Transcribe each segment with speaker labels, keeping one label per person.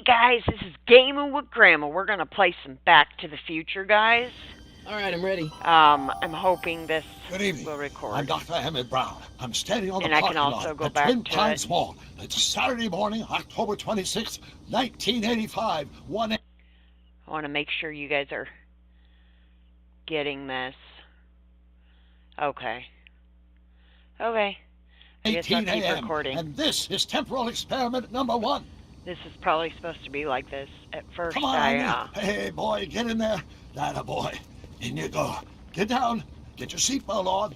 Speaker 1: guys, this is Gaming with Grandma. We're gonna play some Back to the Future, guys.
Speaker 2: All right, I'm ready.
Speaker 1: I'm hoping this
Speaker 3: Good evening.
Speaker 1: will record.
Speaker 3: I'm Dr. Emmett Brown. I'm standing on the
Speaker 1: And I can
Speaker 3: parking
Speaker 1: also
Speaker 3: lot
Speaker 1: go
Speaker 3: at
Speaker 1: back
Speaker 3: Twin
Speaker 1: to
Speaker 3: Pines
Speaker 1: it.
Speaker 3: Mall. It's Saturday morning, October 26th, 1985.
Speaker 1: I want to make sure you guys are getting this. Okay. I guess I'll
Speaker 3: 18
Speaker 1: keep
Speaker 3: a.m.
Speaker 1: recording.
Speaker 3: And this is temporal experiment number 1.
Speaker 1: This is probably supposed to be like this at first.
Speaker 3: Come on. Hey, boy, get in there. That boy. In you go. Get down. Get your seatbelt on.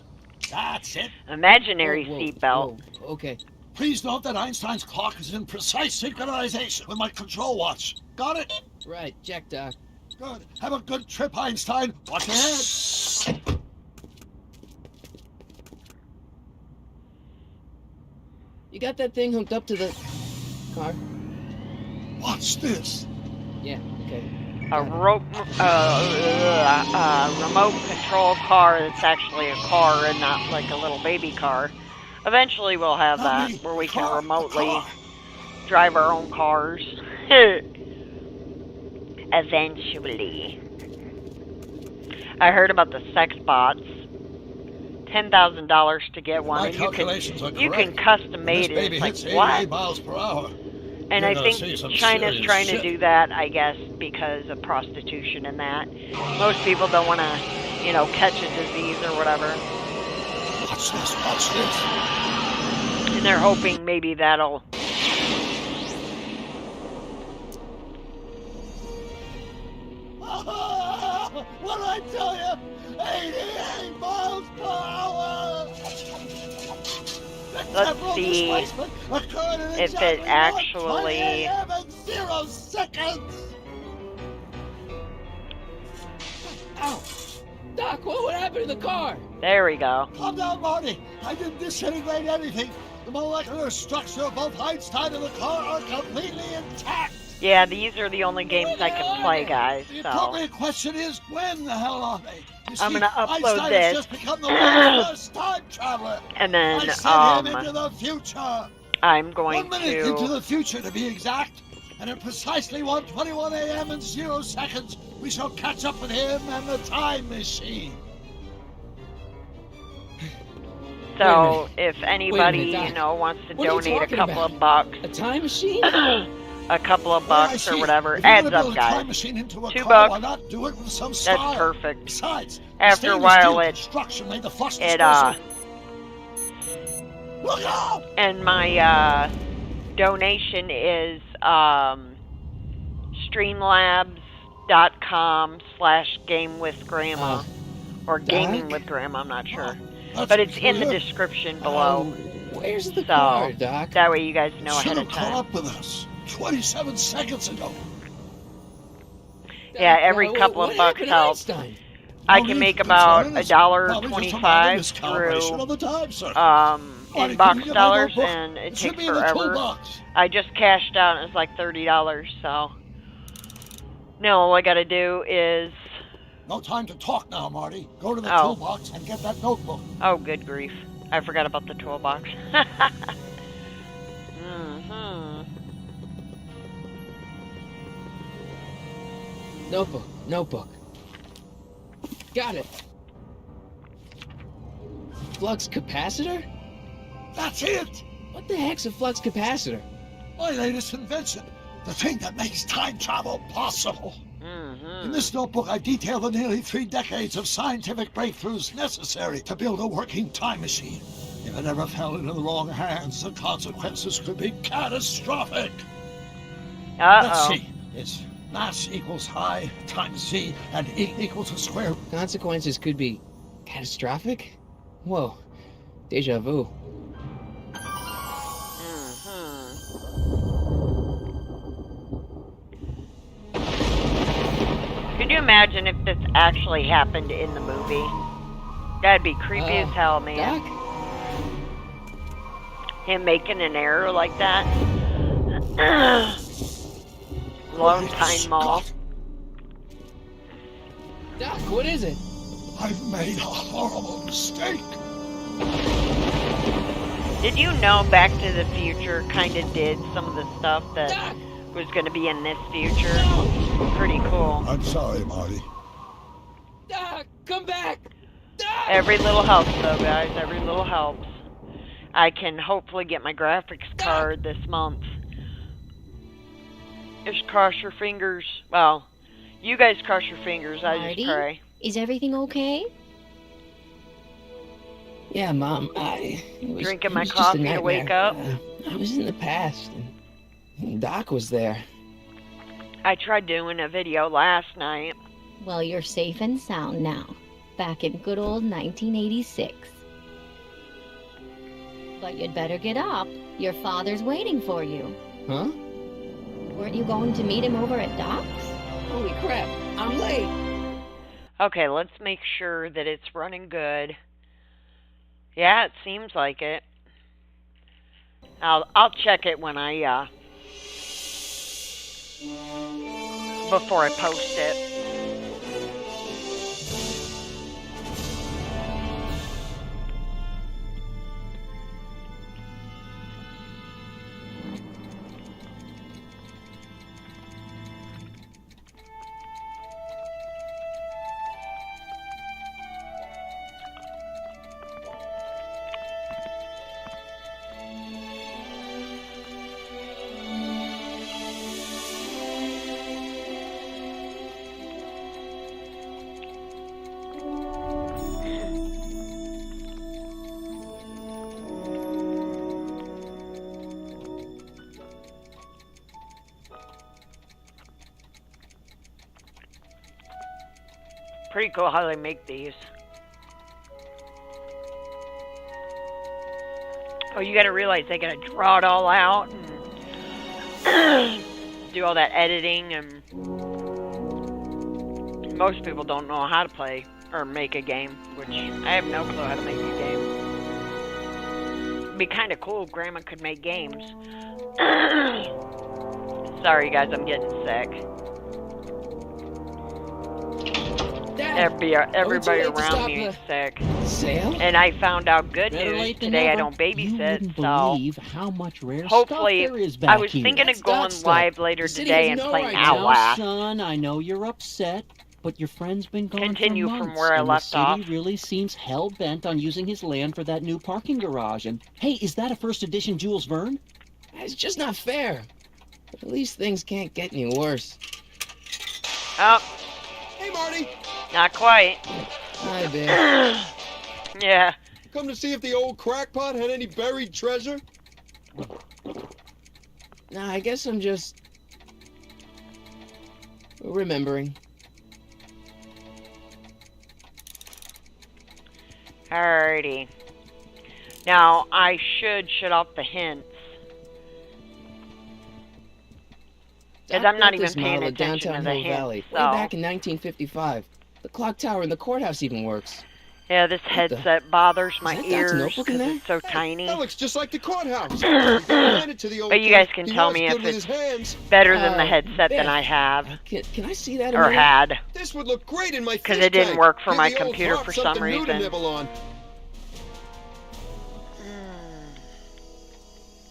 Speaker 3: That's it.
Speaker 1: Imaginary
Speaker 2: Whoa,
Speaker 1: seatbelt.
Speaker 2: whoa, okay.
Speaker 3: Please note that Einstein's clock is in precise synchronization with my control watch. Got it?
Speaker 2: Right, check, Doc.
Speaker 3: Good. Have a good trip, Einstein. Watch ahead.
Speaker 2: You got that thing hooked up to the car?
Speaker 3: Watch this.
Speaker 2: Yeah, okay.
Speaker 1: A remote control car that's actually a car and not like a little baby car. Eventually we'll have that where we can remotely drive our own cars. Eventually. I heard about the sex bots. $10,000 to get one. And you can custom made it. It's like, what?
Speaker 3: Miles per hour.
Speaker 1: And I think China's trying to do that, I guess, because of prostitution and that. Most people don't want to, catch a disease or whatever.
Speaker 3: Watch this, watch this.
Speaker 1: And they're hoping maybe that'll...
Speaker 3: What did I tell you? 88 miles per hour!
Speaker 1: Let's see if it actually...
Speaker 3: 0 seconds!
Speaker 2: Ow! Doc, what would happen to the car?
Speaker 1: There we go.
Speaker 3: Calm down, Marty. I didn't disintegrate anything. The molecular structure of both Einstein and the car are completely intact.
Speaker 1: Yeah, these are the only games I can play, guys.
Speaker 3: The
Speaker 1: So
Speaker 3: appropriate question is, when the hell are they?
Speaker 1: I'm gonna upload
Speaker 3: Einstein
Speaker 1: this.
Speaker 3: has just become the world's first time traveler.
Speaker 1: And then
Speaker 3: I sent him into the future.
Speaker 1: I'm going
Speaker 3: 1 minute into
Speaker 1: to...
Speaker 3: the future, to be exact. And at precisely 1:21 a.m. and 0 seconds, we shall catch up with him and the time machine.
Speaker 1: So if anybody,
Speaker 2: Wait a minute,
Speaker 1: wants to
Speaker 2: what are you
Speaker 1: donate a
Speaker 2: talking
Speaker 1: couple
Speaker 2: about?
Speaker 1: of bucks,
Speaker 2: A time machine?
Speaker 1: a couple of
Speaker 3: Well, I
Speaker 1: bucks
Speaker 3: see.
Speaker 1: or whatever,
Speaker 3: If you're
Speaker 1: adds
Speaker 3: gonna
Speaker 1: up,
Speaker 3: build a time
Speaker 1: guys.
Speaker 3: machine into a
Speaker 1: $2
Speaker 3: car,
Speaker 1: bucks.
Speaker 3: why not do it with some style?
Speaker 1: That's perfect.
Speaker 3: Besides,
Speaker 1: After a
Speaker 3: stainless
Speaker 1: while,
Speaker 3: steel
Speaker 1: it
Speaker 3: construction made the flux
Speaker 1: it
Speaker 3: dispersal. Look out!
Speaker 1: and my donation is streamlabs.com/gamewithgrandma or gaming with grandma. I'm not sure,
Speaker 3: That's
Speaker 1: but it's in the
Speaker 3: weird.
Speaker 1: description below.
Speaker 2: Where's the
Speaker 1: So
Speaker 2: car, Doc?
Speaker 1: that way you guys know ahead
Speaker 3: Should
Speaker 1: of
Speaker 3: have caught
Speaker 1: time.
Speaker 3: up with us 27 seconds ago.
Speaker 1: Yeah, every
Speaker 2: Doc,
Speaker 1: couple of
Speaker 2: what
Speaker 1: bucks
Speaker 2: happened to
Speaker 1: helps.
Speaker 2: Einstein?
Speaker 1: I
Speaker 3: No
Speaker 1: can
Speaker 3: need
Speaker 1: make
Speaker 3: for
Speaker 1: about
Speaker 3: concern. It's probably just a minor
Speaker 1: $1.25
Speaker 3: miscalibration of
Speaker 1: through
Speaker 3: the time, sir.
Speaker 1: in
Speaker 3: Can
Speaker 1: box
Speaker 3: you get my
Speaker 1: dollars,
Speaker 3: notebook?
Speaker 1: and it
Speaker 3: should
Speaker 1: takes
Speaker 3: be in the
Speaker 1: forever.
Speaker 3: toolbox.
Speaker 1: I just cashed out and it's like $30, so now all I gotta do is
Speaker 3: No time to talk now, Marty. Go to the
Speaker 1: Oh.
Speaker 3: toolbox and get that notebook.
Speaker 1: oh, good grief, I forgot about the toolbox.
Speaker 2: Notebook. Got it. Flux capacitor?
Speaker 3: That's it!
Speaker 2: What the heck's a flux capacitor?
Speaker 3: My latest invention. The thing that makes time travel possible. In this notebook, I detail the nearly 3 decades of scientific breakthroughs necessary to build a working time machine. If it ever fell into the wrong hands, the consequences could be catastrophic. Let's see. It's mass equals I times Z, and E equals the square.
Speaker 2: Consequences could be catastrophic? Whoa. Deja vu.
Speaker 1: Could you imagine if this actually happened in the movie? That'd be creepy as hell, man.
Speaker 2: Doc?
Speaker 1: Him making an error like that. Lone Pine Mall.
Speaker 2: Doc, what is it?
Speaker 3: I've made a horrible mistake.
Speaker 1: Did you know Back to the Future kind of did some of the stuff that
Speaker 2: Doc!
Speaker 1: was going to be in this future. Pretty cool.
Speaker 3: I'm sorry, Marty.
Speaker 2: Doc, come back! Doc!
Speaker 1: Every little helps, though, guys. Every little helps. I can hopefully get my graphics card this month. Just cross your fingers. Well, you guys cross your fingers. I
Speaker 4: Marty?
Speaker 1: just pray.
Speaker 4: Is everything okay?
Speaker 2: Yeah, Mom, it was,
Speaker 1: Drinking
Speaker 2: it
Speaker 1: my
Speaker 2: was just a
Speaker 1: coffee to
Speaker 2: nightmare.
Speaker 1: wake up?
Speaker 2: I was in the past, and Doc was there.
Speaker 1: I tried doing a video last night.
Speaker 4: Well, you're safe and sound now. Back in good old 1986. But you'd better get up. Your father's waiting for you.
Speaker 2: Huh?
Speaker 4: Weren't you going to meet him over at Doc's?
Speaker 2: Holy crap, I'm late!
Speaker 1: Okay, let's make sure that it's running good. Yeah, it seems like it. I'll check it when I before I post it. Pretty cool how they make these. Oh, you gotta realize they gotta draw it all out and do all that editing, and most people don't know how to play or make a game, which I have no clue how to make a game. It'd be kind of cool if Grandma could make games. Sorry guys, I'm getting sick. Everybody around me is sick.
Speaker 2: Sale?
Speaker 1: And I found out good
Speaker 5: Better
Speaker 1: news
Speaker 5: late than
Speaker 1: today. I
Speaker 5: never.
Speaker 1: don't babysit,
Speaker 5: You wouldn't
Speaker 1: so
Speaker 5: believe how much rare
Speaker 1: hopefully
Speaker 5: stuff there is back
Speaker 1: I was
Speaker 5: here.
Speaker 1: thinking of
Speaker 2: That's
Speaker 1: going
Speaker 2: Doc stuff.
Speaker 1: live later
Speaker 2: The city
Speaker 1: today
Speaker 2: has
Speaker 1: and
Speaker 2: no
Speaker 1: playing
Speaker 2: right
Speaker 5: Now,
Speaker 1: Outlast.
Speaker 5: son, I know you're upset, but your friend's been gone
Speaker 1: Continue
Speaker 5: for
Speaker 1: from
Speaker 5: months,
Speaker 1: where I
Speaker 5: and
Speaker 1: left
Speaker 5: the city
Speaker 1: off.
Speaker 5: really seems hell-bent on using his land for that new parking garage. And, hey, is that a first edition Jules Verne?
Speaker 2: It's just not fair. But at least things can't get any worse.
Speaker 1: Oh,
Speaker 6: Hey, Marty!
Speaker 1: not quite.
Speaker 2: Hi, babe.
Speaker 1: Yeah.
Speaker 6: Come to see if the old crackpot had any buried treasure?
Speaker 2: Nah, I guess I'm just... remembering.
Speaker 1: Alrighty. Now, I should shut off the hints. Because I'm not even paying
Speaker 2: model of
Speaker 1: attention to
Speaker 2: downtown
Speaker 1: the
Speaker 2: Hill
Speaker 1: hints.
Speaker 2: Valley,
Speaker 1: So.
Speaker 2: way back in 1955. The clock tower in the courthouse even works.
Speaker 1: Yeah, this
Speaker 2: the-
Speaker 1: headset bothers my
Speaker 2: Is that Doc's
Speaker 1: ears
Speaker 2: notebook in
Speaker 1: because
Speaker 2: there?
Speaker 1: it's so tiny.
Speaker 6: That looks just like the courthouse. You gotta hand it to the old
Speaker 1: But you
Speaker 6: kid.
Speaker 1: guys can
Speaker 6: He
Speaker 1: tell
Speaker 6: was
Speaker 1: me
Speaker 6: good
Speaker 1: if
Speaker 6: with
Speaker 1: it's
Speaker 6: his hands.
Speaker 1: better than the headset
Speaker 2: Biff,
Speaker 1: than I have.
Speaker 2: Can I see that a
Speaker 1: Or
Speaker 2: minute?
Speaker 1: had.
Speaker 6: This would look great in my
Speaker 1: 'Cause
Speaker 6: fish
Speaker 1: it didn't
Speaker 6: tank.
Speaker 1: work for
Speaker 6: Give
Speaker 1: my
Speaker 6: the old
Speaker 1: computer
Speaker 6: harp
Speaker 1: for some
Speaker 6: something new to
Speaker 1: reason.
Speaker 6: nibble on.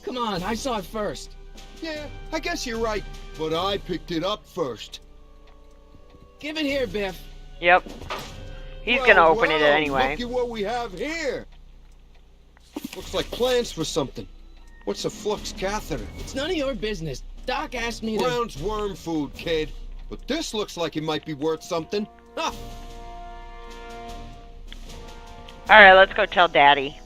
Speaker 2: Come on, I saw it first.
Speaker 6: Yeah, I guess you're right. But I picked it up first.
Speaker 2: Give it here, Biff.
Speaker 1: Yep. He's
Speaker 6: Well,
Speaker 1: gonna open it
Speaker 6: well,
Speaker 1: anyway.
Speaker 6: Look at what we have here. Looks like plans for something. What's a flux catheter?
Speaker 2: It's none of your business. Doc asked me to...
Speaker 6: Brown's worm food, kid. But this looks like it might be worth something. Ah,
Speaker 1: Alright, let's go tell Daddy.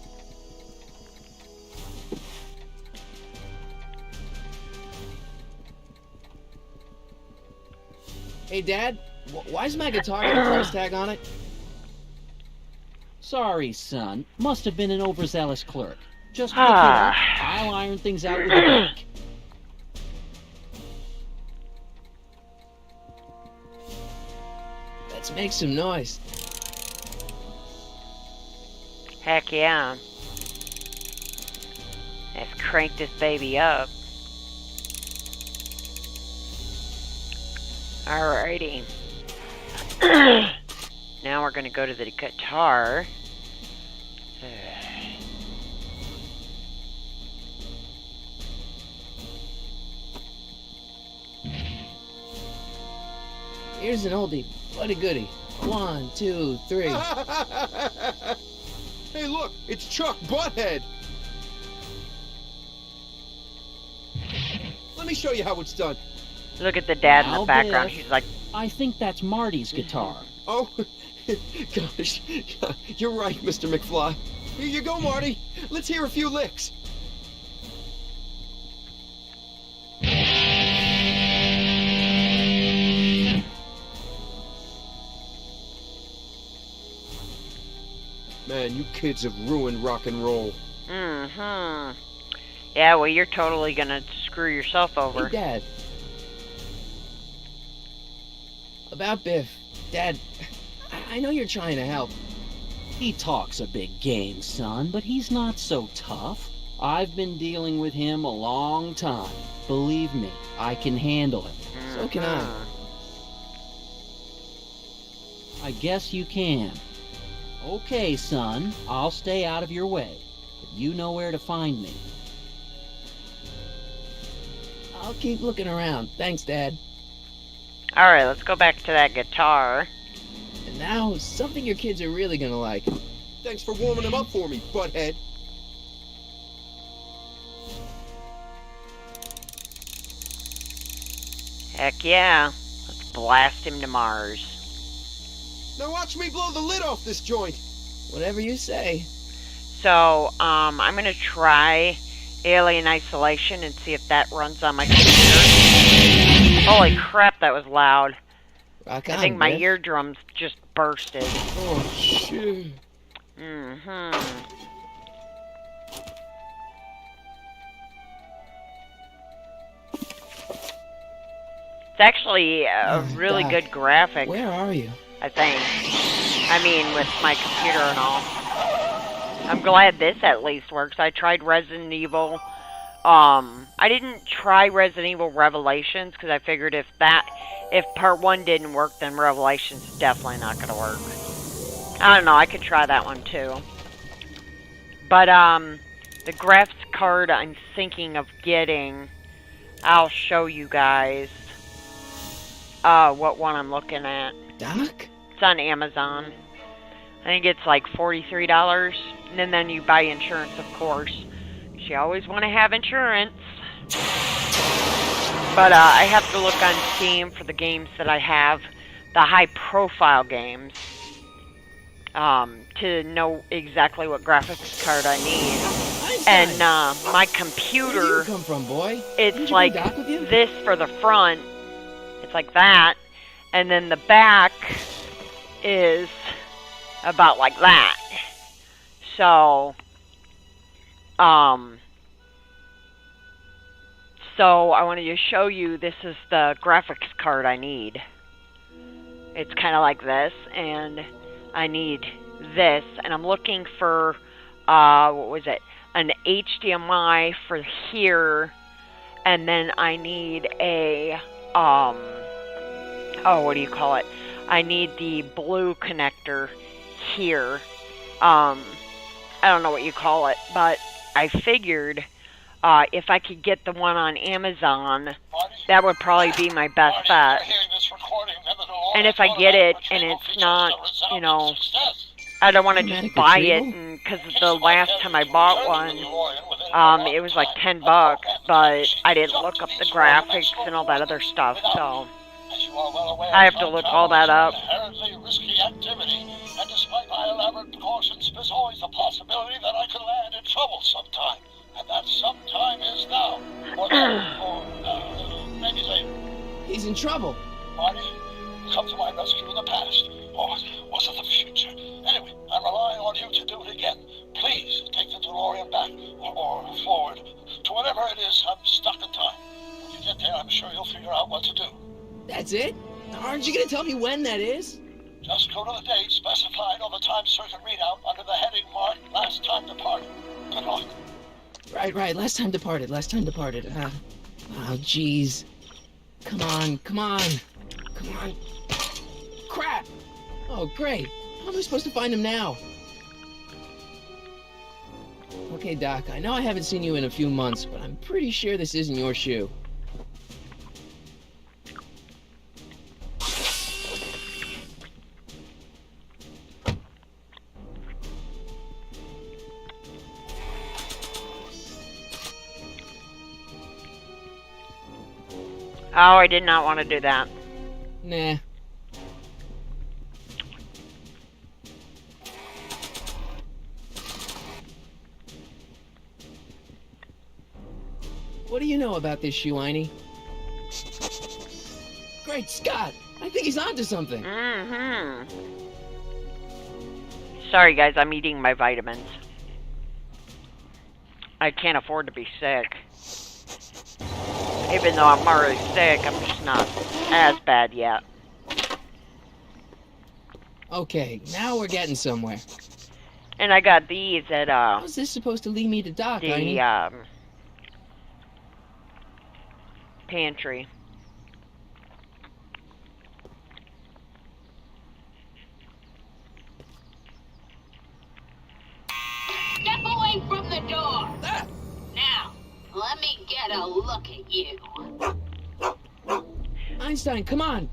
Speaker 2: Hey, Dad, why's my guitar got a price tag on it?
Speaker 5: Sorry, son. Must have been an overzealous clerk. Just pick it up. I'll iron things out with the bank.
Speaker 2: Let's make some noise.
Speaker 1: Heck yeah. Let's crank this baby up. Alrighty. Now we're gonna go to the guitar.
Speaker 2: Here's an oldie, but a goodie. 1, 2, 3.
Speaker 6: Hey, look, it's Chuck Butthead. Let me show you how it's done.
Speaker 1: Look at the dad in
Speaker 5: Now,
Speaker 1: the background.
Speaker 5: Biff.
Speaker 1: He's like,
Speaker 5: I think that's Marty's guitar.
Speaker 6: Oh, gosh, you're right, Mr. McFly. Here you go, Marty. Let's hear a few licks. Man, you kids have ruined rock and roll.
Speaker 1: mm-hmm. Yeah, well, you're totally gonna screw yourself over.
Speaker 2: Hey, Dad. About Biff. Dad, I know you're trying to help.
Speaker 5: He talks a big game, son, but he's not so tough. I've been dealing with him a long time. Believe me, I can handle it.
Speaker 2: So can I.
Speaker 1: Mhm.
Speaker 5: I guess you can. Okay, son, I'll stay out of your way. But you know where to find me.
Speaker 2: I'll keep looking around. Thanks, Dad.
Speaker 1: Alright, let's go back to that guitar.
Speaker 2: And now, something your kids are really gonna like.
Speaker 6: Thanks for warming them up for me, Butthead.
Speaker 1: Heck yeah. Let's blast him to Mars.
Speaker 6: Now watch me blow the lid off this joint.
Speaker 2: Whatever you say.
Speaker 1: So, I'm gonna try Alien Isolation and see if that runs on my computer. Holy crap, that was loud.
Speaker 2: Rock
Speaker 1: I
Speaker 2: on,
Speaker 1: think my
Speaker 2: Biff.
Speaker 1: eardrums just bursted.
Speaker 2: Oh, shit.
Speaker 1: Mm-hmm. It's actually a really
Speaker 2: Doc,
Speaker 1: good graphic,
Speaker 2: Where are you?
Speaker 1: I think. I mean, with my computer and all. I'm glad this at least works. I tried Resident Evil. I didn't try Resident Evil Revelations because I figured if part 1 didn't work, then Revelations is definitely not going to work. I don't know, I could try that one too. But, the graphics card I'm thinking of getting, I'll show you guys, what one I'm looking at.
Speaker 2: Doc?
Speaker 1: It's on Amazon. I think it's like $43, and then you buy insurance, of course. You always want to have insurance. But I have to look on Steam for the games that I have, the high-profile games, to know exactly what graphics card I need. And my
Speaker 2: Where do you
Speaker 1: computer,
Speaker 2: come from, boy?
Speaker 1: it's
Speaker 2: Didn't you
Speaker 1: like
Speaker 2: bring Doc with you?
Speaker 1: this for the front. It's like that. And then the back is about like that. So, so I wanted to show you, this is the graphics card I need. It's kind of like this, and I need this, and I'm looking for, what was it, an HDMI for here, and then I need a, what do you call it? I need the blue connector here. I don't know what you call it, but I figured if I could get the one on Amazon, that would probably be my best bet. And if I get it and it's not, you know, I don't want to just buy it, because the last time I bought one, it was like $10, but I didn't look up the graphics and all that other stuff, so I have to look all that up.
Speaker 3: Risky activity, and despite my elaborate precautions, there's always the possibility that I could land in trouble sometime, and that sometime is now, or maybe later.
Speaker 2: He's in trouble.
Speaker 3: Marty, come to my rescue in the past, or was it the future? Anyway, I'm relying on you to do it again. Please take the DeLorean back, or forward, to whatever it is. I'm stuck in time. When you get there, I'm sure you'll figure out what to do.
Speaker 2: That's it? Aren't you gonna tell me when that is?
Speaker 3: Just go to the date specified on the time circuit readout under the heading marked Last Time Departed. Good luck.
Speaker 2: Right. Last time departed. Oh, jeez. Come on. Crap! Oh, great. How am I supposed to find him now? Okay, Doc, I know I haven't seen you in a few months, but I'm pretty sure this isn't your shoe.
Speaker 1: Oh, I did not want to do that.
Speaker 2: Nah. What do you know about this shoe, Einie? Great Scott! I think he's onto something.
Speaker 1: Mm-hmm. Sorry, guys, I'm eating my vitamins. I can't afford to be sick. Even though I'm already sick, I'm just not as bad yet.
Speaker 2: Okay, now we're getting somewhere.
Speaker 1: And I got these at,
Speaker 2: How's this supposed to lead me to Doc, Einie?
Speaker 1: the, pantry.
Speaker 7: Step away from the door. Now, let me get a look at you.
Speaker 2: Einstein, come on!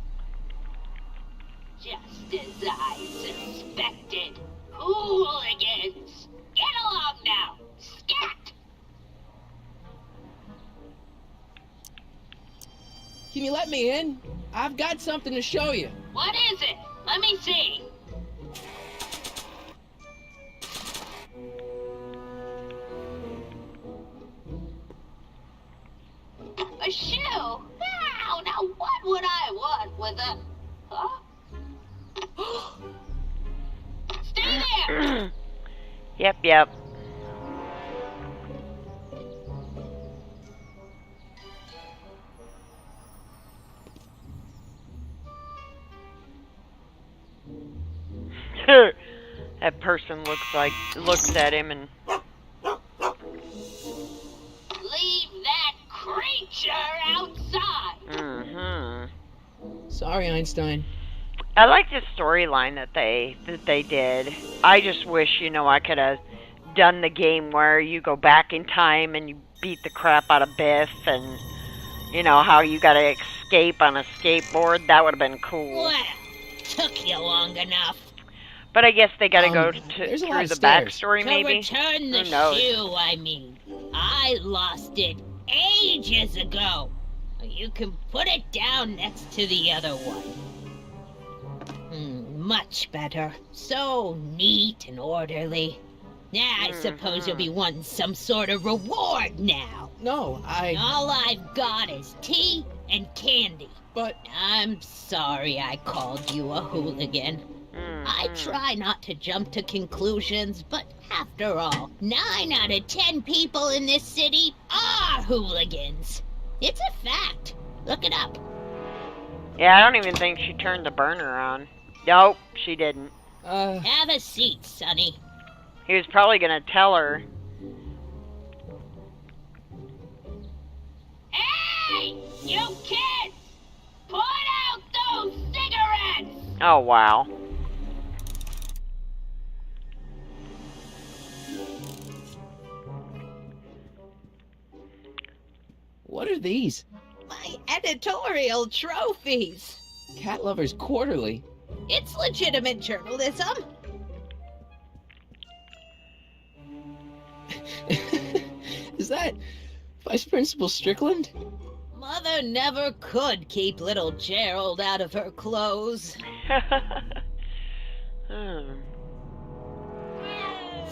Speaker 7: Just as I suspected. Hooligans! Get along now! Scat!
Speaker 2: Can you let me in? I've got something to show you.
Speaker 7: What is it? Let me see. A shoe? Now what would I want with a... Huh? Stay there!
Speaker 1: Yep. That person looks at him and
Speaker 7: Leave that creature outside!
Speaker 1: mm-hmm.
Speaker 2: Sorry, Einstein.
Speaker 1: I like the storyline that they did. I just wish, I could have done the game where you go back in time and you beat the crap out of Biff, and how you got to escape on a skateboard. That would have been cool.
Speaker 7: Well, took you long enough.
Speaker 1: But I guess they got to go
Speaker 2: there's a lot
Speaker 1: through
Speaker 2: of
Speaker 1: the
Speaker 2: stairs.
Speaker 1: backstory,
Speaker 7: To
Speaker 1: maybe.
Speaker 7: return the
Speaker 1: Who knows?
Speaker 7: shoe, I mean. I lost it ages ago. You can put it down next to the other one. Much better. So neat and orderly. I suppose you'll be wanting some sort of reward now.
Speaker 2: No,
Speaker 7: All I've got is tea and candy.
Speaker 2: But...
Speaker 7: I'm sorry I called you a hooligan. I try not to jump to conclusions, but after all, 9 out of 10 people in this city are hooligans. It's a fact. Look it up.
Speaker 1: Yeah, I don't even think she turned the burner on. Nope, she didn't.
Speaker 7: Have a seat, Sonny.
Speaker 1: He was probably gonna tell her.
Speaker 7: Hey, you kids! Put out those cigarettes!
Speaker 1: Oh, wow.
Speaker 2: what are these?
Speaker 7: My editorial trophies.
Speaker 2: Cat Lovers Quarterly?
Speaker 7: It's legitimate journalism.
Speaker 2: Is that Vice Principal Strickland?
Speaker 7: Mother never could keep little Gerald out of her clothes.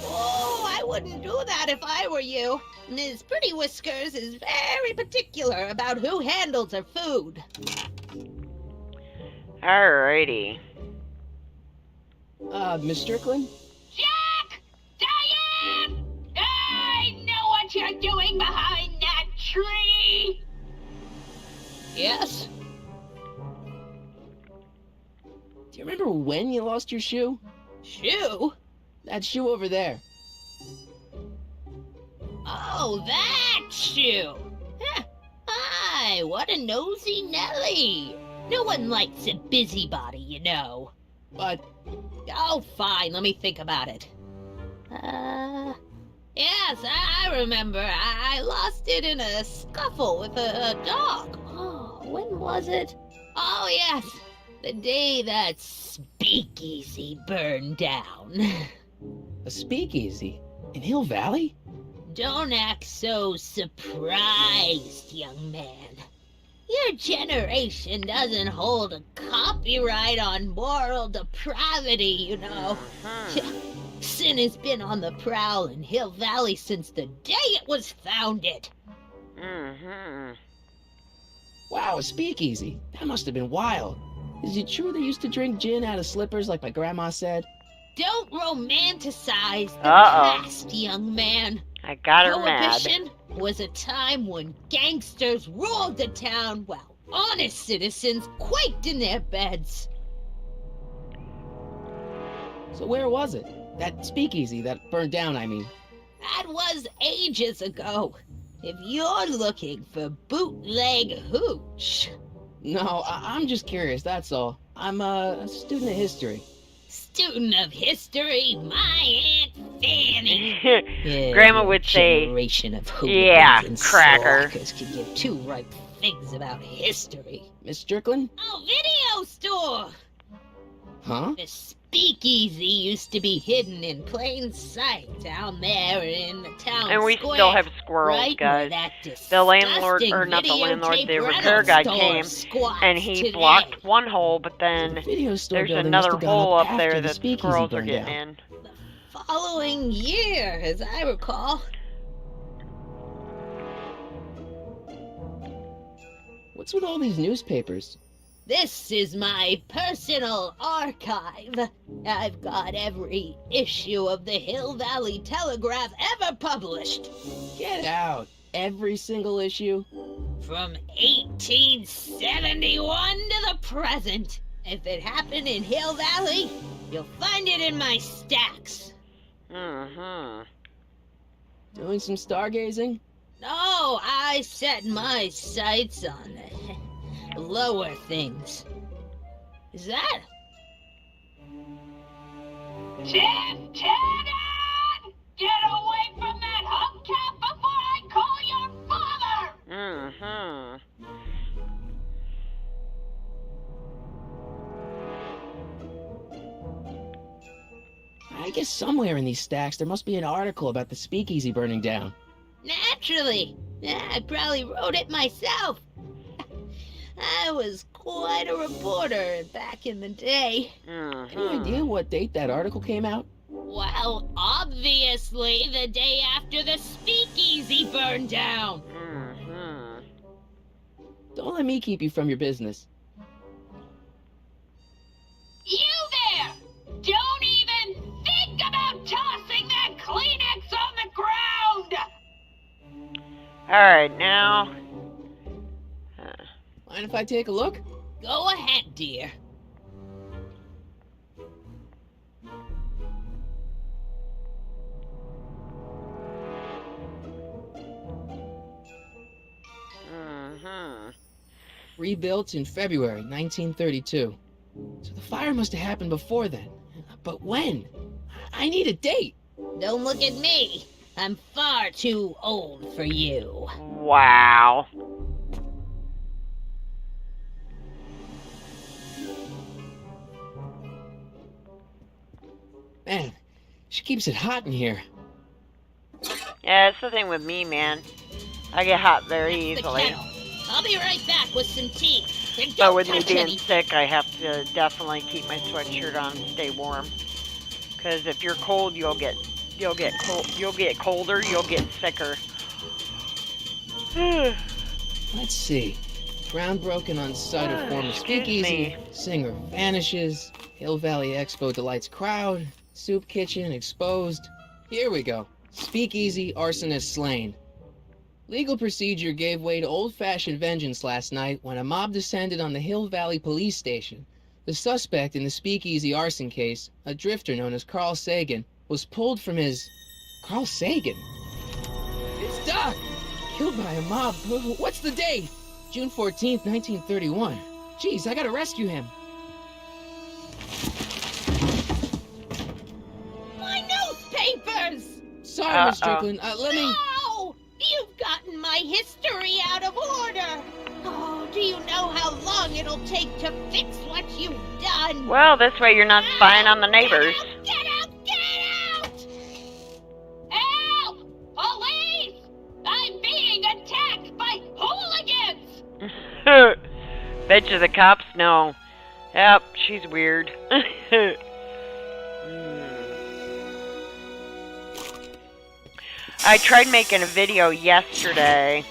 Speaker 7: Oh, I wouldn't do that if I were you. Ms. Pretty Whiskers is very particular about who handles her food.
Speaker 1: Alrighty.
Speaker 2: Miss Strickland?
Speaker 7: Jack! Diane! I know what you're doing behind that tree! Yes?
Speaker 2: Do you remember when you lost your shoe?
Speaker 7: Shoe?
Speaker 2: That shoe over there.
Speaker 7: Oh, that shoe! Huh. Hi, what a nosy Nelly! No one likes a busybody, you know.
Speaker 2: But...
Speaker 7: Oh, fine, let me think about it. Yes, I remember. I lost it in a scuffle with a dog. Oh, when was it? Oh, yes, the day that speakeasy burned down.
Speaker 2: a speakeasy? In Hill Valley?
Speaker 7: Don't act so surprised, young man. Your generation doesn't hold a copyright on moral depravity, you know. Sin has been on the prowl in Hill Valley since the day it was founded.
Speaker 2: Wow, a speakeasy. That must have been wild. Is it true they used to drink gin out of slippers like my grandma said?
Speaker 7: Don't romanticize the past, young man.
Speaker 1: I got her mad.
Speaker 7: Prohibition was a time when gangsters ruled the town while honest citizens quaked in their beds.
Speaker 2: So where was it? That speakeasy that burned down, I mean.
Speaker 7: That was ages ago. If you're looking for bootleg hooch.
Speaker 2: No, I'm just curious, that's all. I'm a student of history.
Speaker 7: Student of history, my Aunt Fanny.
Speaker 1: Grandma would say,
Speaker 7: generation of
Speaker 1: yeah,
Speaker 7: and
Speaker 1: cracker.
Speaker 7: slackers can give two right things about history.
Speaker 2: Miss Strickland?
Speaker 7: Oh, video store!
Speaker 2: Huh?
Speaker 7: The speakeasy used to be hidden in plain sight down there in the town
Speaker 1: And we
Speaker 7: square,
Speaker 1: still have squirrels,
Speaker 7: right
Speaker 1: guys.
Speaker 7: where that
Speaker 1: The landlord,
Speaker 7: disgusting
Speaker 1: or not the landlord, the
Speaker 7: videotape
Speaker 1: repair
Speaker 7: rental
Speaker 1: guy
Speaker 7: store
Speaker 1: came,
Speaker 7: squats
Speaker 1: and he
Speaker 7: today.
Speaker 1: blocked one hole, but
Speaker 2: The
Speaker 1: then
Speaker 2: video store
Speaker 1: there's
Speaker 2: building
Speaker 1: another
Speaker 2: must have gone
Speaker 1: hole up
Speaker 2: after
Speaker 1: there
Speaker 2: the
Speaker 1: that
Speaker 2: speakeasy
Speaker 1: squirrels are
Speaker 2: burned
Speaker 1: getting
Speaker 2: down.
Speaker 1: in.
Speaker 7: Following year, as I recall.
Speaker 2: What's with all these newspapers?
Speaker 7: This is my personal archive. I've got every issue of the Hill Valley Telegraph ever published.
Speaker 2: Get out. Every single issue?
Speaker 7: From 1871 to the present. If it happened in Hill Valley, you'll find it in my stacks.
Speaker 2: Doing some stargazing?
Speaker 7: No, I set my sights on the lower things. Is that?
Speaker 8: Ted! Get away from that hubcap before I call your father!
Speaker 2: I guess somewhere in these stacks there must be an article about the speakeasy burning down.
Speaker 7: Naturally. I probably wrote it myself. I was quite a reporter back in the day.
Speaker 2: Any idea what date that article came out?
Speaker 7: Well, obviously the day after the speakeasy burned down.
Speaker 2: Don't let me keep you from your business.
Speaker 8: You there! Don't even think about tossing that Kleenex on the ground!
Speaker 1: Alright, now...
Speaker 2: Mind if I take a look?
Speaker 7: Go ahead, dear.
Speaker 2: Rebuilt in February 1932. So the fire must have happened before then. But when? I need a date.
Speaker 7: Don't look at me. I'm far too old for you.
Speaker 1: Wow.
Speaker 2: Man, she keeps it hot in here.
Speaker 1: Yeah, it's the thing with me, man. I get hot very
Speaker 7: That's the
Speaker 1: easily.
Speaker 7: kettle. I'll be right back with some tea. And
Speaker 1: But
Speaker 7: don't
Speaker 1: with me
Speaker 7: touch
Speaker 1: being
Speaker 7: anything.
Speaker 1: sick, I have to definitely keep my sweatshirt on and stay warm. Because if you're cold, you'll get colder, you'll get sicker.
Speaker 2: Let's see. Ground broken on site of former
Speaker 1: Excuse
Speaker 2: speakeasy.
Speaker 1: me.
Speaker 2: Singer vanishes. Hill Valley Expo delights crowd. Soup kitchen exposed. Here we go. Speakeasy arsonist slain. Legal procedure gave way to old-fashioned vengeance last night when a mob descended on the Hill Valley police station. The suspect in the speakeasy arson case, a drifter known as Carl Sagan, was pulled from his... Carl Sagan? It's Doc! Killed by a mob. What's the date? June 14th, 1931. Jeez, I gotta rescue him.
Speaker 7: My newspapers!
Speaker 2: Sorry, Miss Strickland. Let me...
Speaker 7: No! You've gotten my history out of order! Oh, do you know how long it'll take to fix what you've done?
Speaker 1: Well, this way you're not spying on the neighbors.
Speaker 7: Get out! Get out!
Speaker 8: Help! Police! I'm being attacked by hooligans!
Speaker 1: Bet you the cops know. Yep, she's weird. I tried making a video yesterday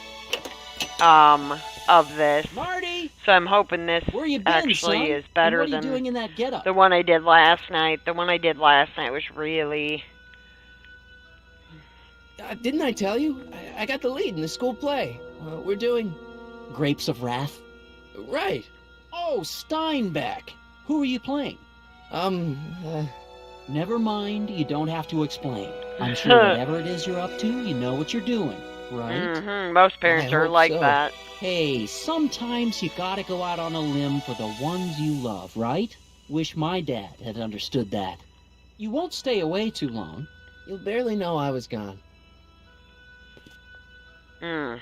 Speaker 1: of this.
Speaker 5: Marty!
Speaker 1: So I'm hoping this
Speaker 5: Where you been,
Speaker 1: actually
Speaker 5: son?
Speaker 1: is better
Speaker 5: And what are
Speaker 1: than
Speaker 5: you doing in that getup?
Speaker 1: the one I did last night. The one I did last night was really...
Speaker 2: Didn't I tell you? I got the lead in the school play. We're doing...
Speaker 5: Grapes of Wrath?
Speaker 2: Right.
Speaker 5: Oh, Steinbeck! Who are you playing? Never mind, you don't have to explain. I'm sure whatever it is you're up to, you know what you're doing, right?
Speaker 1: Most parents
Speaker 2: I
Speaker 1: are
Speaker 2: hope
Speaker 1: like
Speaker 2: so.
Speaker 1: that.
Speaker 5: Hey, sometimes you gotta go out on a limb for the ones you love, right? Wish my dad had understood that. You won't stay away too long.
Speaker 2: You'll barely know I was gone.
Speaker 1: You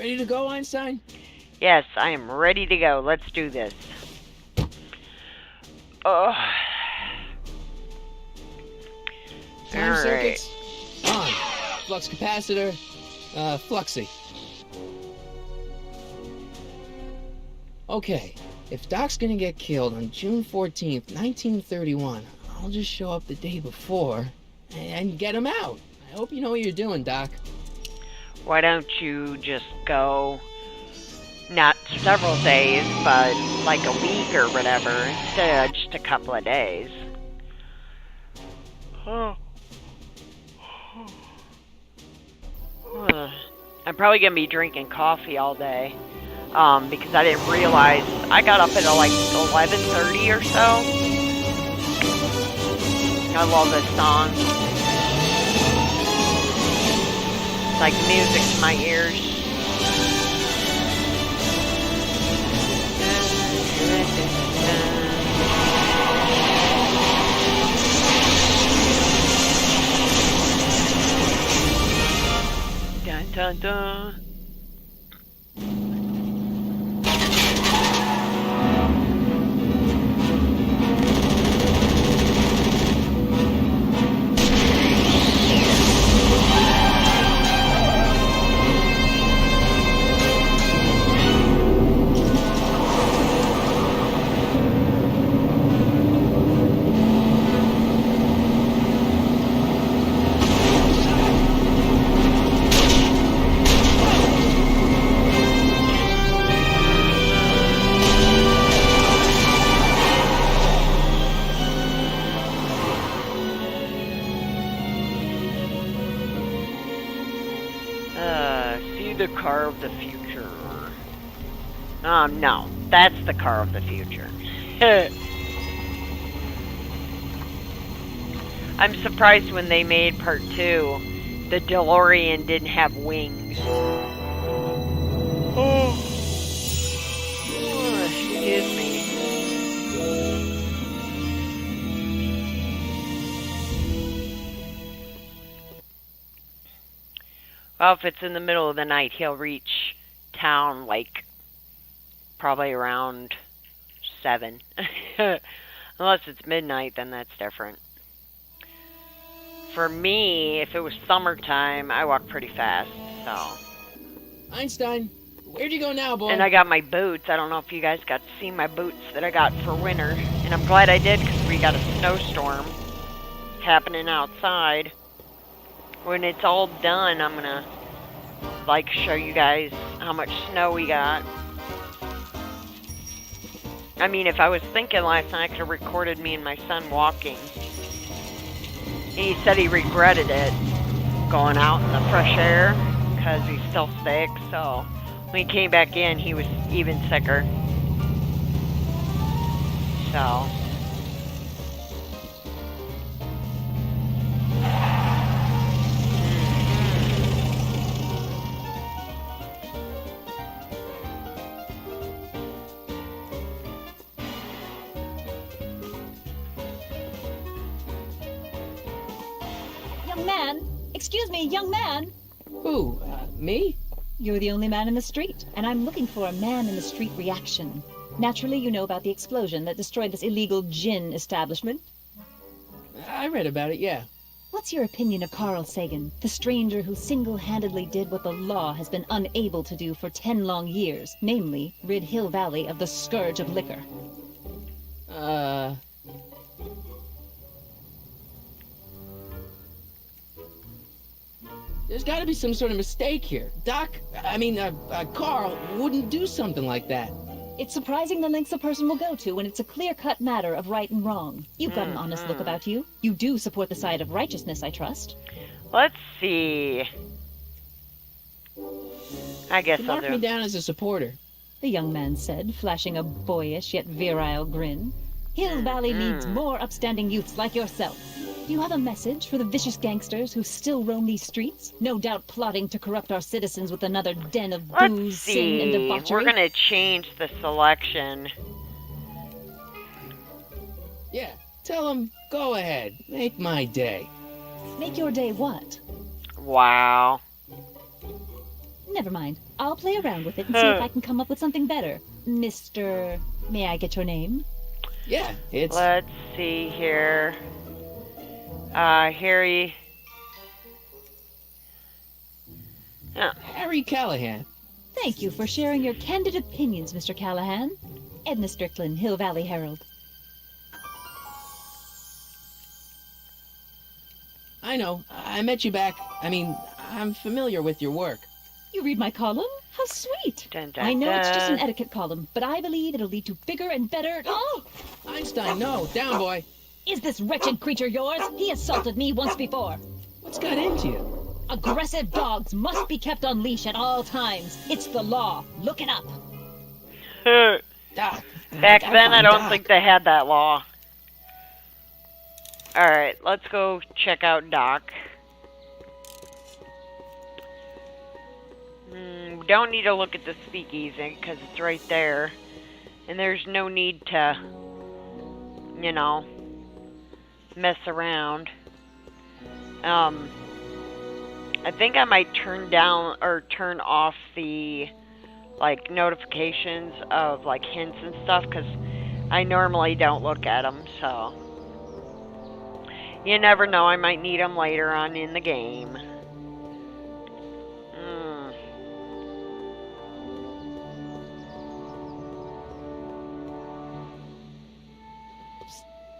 Speaker 2: ready to go, Einstein?
Speaker 1: Yes, I am ready to go. Let's do this. Oh.
Speaker 2: Time
Speaker 1: All
Speaker 2: circuits on. Flux capacitor, fluxy. Okay, if Doc's gonna get killed on June 14th, 1931, I'll just show up the day before and get him out. I hope you know what you're doing, Doc.
Speaker 1: Why don't you just go, not several days, but like a week or whatever, instead of just a couple of days? I'm probably going to be drinking coffee all day, because I didn't realize, I got up at like 11:30 or so. I love this song. It's like music to my ears. Dun dun dun. The car of the future. No, that's the car of the future. I'm surprised when they made part 2, the DeLorean didn't have wings. Oh, excuse me. Well, if it's in the middle of the night, he'll reach town, like, probably around 7. Unless it's midnight, then that's different. For me, if it was summertime, I walk pretty fast, so.
Speaker 2: Einstein, where'd you go now, boy?
Speaker 1: And I got my boots. I don't know if you guys got to see my boots that I got for winter. And I'm glad I did, because we got a snowstorm happening outside. When it's all done, I'm gonna like show you guys how much snow we got. I mean, if I was thinking last night, I could have recorded me and my son walking. He said he regretted it, going out in the fresh air, because he's still sick. So when he came back in, he was even sicker. So.
Speaker 9: Young man! Excuse me, young man!
Speaker 2: Who? Me?
Speaker 9: You're the only man in the street, and I'm looking for a man-in-the-street reaction. Naturally, you know about the explosion that destroyed this illegal gin establishment.
Speaker 2: I read about it, yeah.
Speaker 9: What's your opinion of Carl Sagan, the stranger who single-handedly did what the law has been unable to do for 10 long years, namely, rid Hill Valley of the scourge of liquor?
Speaker 2: There's gotta be some sort of mistake here. Carl wouldn't do something like that.
Speaker 9: It's surprising the lengths a person will go to when it's a clear-cut matter of right and wrong. You've got an honest look about you. You do support the side of righteousness, I trust.
Speaker 1: Let's see. I guess I'll
Speaker 2: Mark
Speaker 1: do.
Speaker 2: me down as a supporter.
Speaker 9: The young man said, flashing a boyish yet virile grin. Hill Valley needs more upstanding youths like yourself. Do you have a message for the vicious gangsters who still roam these streets? No doubt plotting to corrupt our citizens with another den of booze, sin, and debauchery.
Speaker 1: We're gonna change the selection.
Speaker 2: Yeah, tell him, go ahead, make my day.
Speaker 9: Make your day what?
Speaker 1: Wow.
Speaker 9: Never mind. I'll play around with it and see if I can come up with something better. Mr. May I get your name?
Speaker 2: Yeah, it's...
Speaker 1: Let's see here. Harry. Oh.
Speaker 2: Harry Callahan.
Speaker 9: Thank you for sharing your candid opinions, Mr. Callahan. Edna Strickland, Hill Valley Herald.
Speaker 2: I know. I met you back. I'm familiar with your work.
Speaker 9: You read my column? How sweet.
Speaker 1: Dun, dun,
Speaker 9: I know it's just an
Speaker 1: dun.
Speaker 9: etiquette column, but I believe it'll lead to bigger and better... Oh!
Speaker 2: Einstein, no. Down, boy.
Speaker 9: Is this wretched creature yours? He assaulted me once before.
Speaker 2: What's got into you?
Speaker 9: Aggressive dogs must be kept on leash at all times. It's the law. Look it up.
Speaker 2: Doc.
Speaker 1: Back then, I don't
Speaker 2: Doc.
Speaker 1: think they had that law. Alright, let's go check out Doc. Don't need to look at the speakeasy, because it's right there. And there's no need to, you know, mess around. I think I might turn down or turn off the like notifications of like hints and stuff, because I normally don't look at them, so you never know, I might need them later on in the game.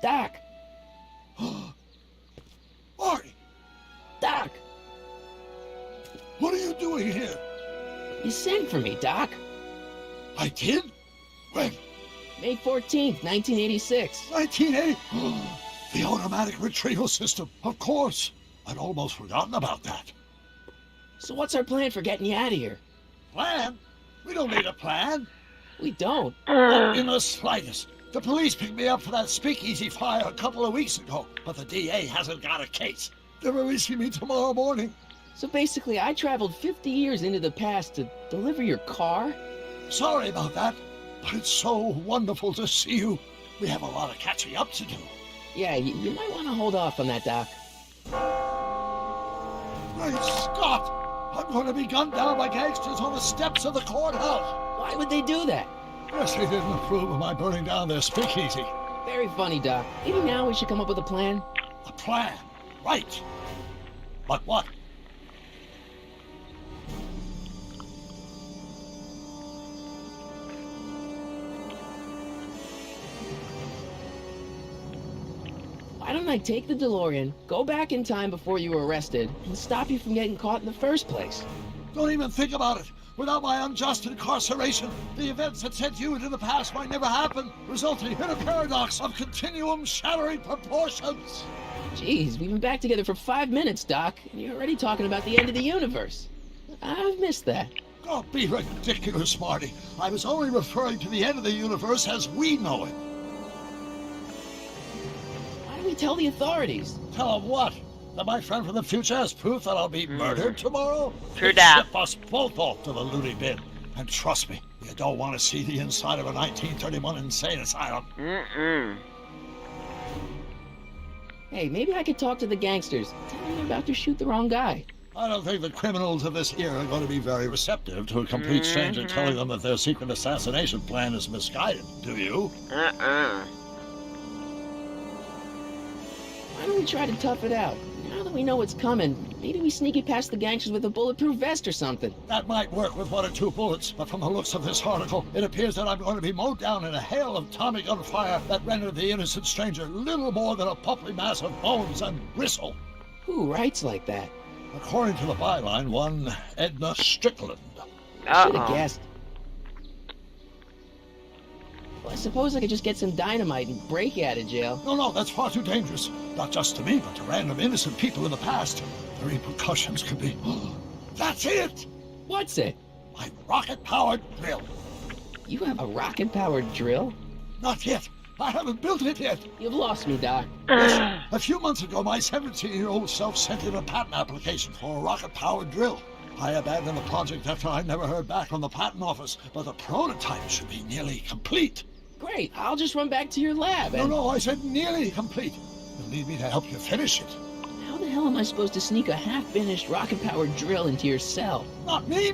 Speaker 2: Doc.
Speaker 3: Marty,
Speaker 2: Doc.
Speaker 3: what are you doing here?
Speaker 2: You sent for me, Doc.
Speaker 3: I did? When?
Speaker 2: May 14th, 1986.
Speaker 3: 1980? The automatic retrieval system, of course. I'd almost forgotten about that.
Speaker 2: So what's our plan for getting you out of here?
Speaker 3: Plan? We don't need a plan.
Speaker 2: We don't.
Speaker 3: Not in the slightest. The police picked me up for that speakeasy fire a couple of weeks ago, but the DA hasn't got a case. They're releasing me tomorrow morning.
Speaker 2: So basically, I traveled 50 years into the past to deliver your car?
Speaker 3: Sorry about that, but it's so wonderful to see you. We have a lot of catching up to do.
Speaker 2: Yeah, you might want to hold off on that, Doc.
Speaker 3: Great Scott! I'm going to be gunned down by gangsters on the steps of the courthouse.
Speaker 2: Why would they do that?
Speaker 3: Guess they didn't approve of my burning down their speakeasy.
Speaker 2: Very funny, Doc. Maybe now we should come up with a plan.
Speaker 3: A plan? Right. But what?
Speaker 2: Why don't I take the DeLorean, go back in time before you were arrested, and stop you from getting caught in the first place?
Speaker 3: Don't even think about it. Without my unjust incarceration, the events that sent you into the past might never happen, resulting in a paradox of continuum-shattering proportions.
Speaker 2: Jeez, we've been back together for 5 minutes, Doc, and you're already talking about the end of the universe. I've missed that.
Speaker 3: Don't be ridiculous, Marty. I was only referring to the end of the universe as we know it.
Speaker 2: Why don't we tell the authorities?
Speaker 3: Tell them what? That my friend from the future has proof that I'll be murdered tomorrow?
Speaker 1: True
Speaker 3: It'd
Speaker 1: that.
Speaker 3: ship us both off to the loony bin. And trust me, you don't want to see the inside of a 1931 insane asylum.
Speaker 2: Hey, maybe I could talk to the gangsters. Tell them they're about to shoot the wrong guy.
Speaker 3: I don't think the criminals of this era are going to be very receptive to a complete stranger telling them that their secret assassination plan is misguided, do you?
Speaker 2: Why Why don't we try to tough it out? Now that we know what's coming, maybe we sneak it past the gangsters with a bulletproof vest or something.
Speaker 3: That might work with 1 or 2 bullets, but from the looks of this article, it appears that I'm going to be mowed down in a hail of Tommy gun fire that rendered the innocent stranger little more than a pulpy mass of bones and gristle.
Speaker 2: Who writes like that?
Speaker 3: According to the byline, one Edna Strickland.
Speaker 2: I should have guessed. Well, I suppose I could just get some dynamite and break you out of jail.
Speaker 3: No, that's far too dangerous. Not just to me, but to random innocent people in the past. The repercussions could be... That's it!
Speaker 2: What's it?
Speaker 3: My rocket-powered drill.
Speaker 2: You have a rocket-powered drill?
Speaker 3: Not yet. I haven't built it yet.
Speaker 2: You've lost me, Doc.
Speaker 3: Yes, a few months ago, my 17-year-old self sent in a patent application for a rocket-powered drill. I abandoned the project after I never heard back from the patent office, but the prototype should be nearly complete.
Speaker 2: Great, I'll just run back to your lab and...
Speaker 3: No, I said nearly complete. You'll need me to help you finish it.
Speaker 2: How the hell am I supposed to sneak a half-finished rocket-powered drill into your cell?
Speaker 3: Not me.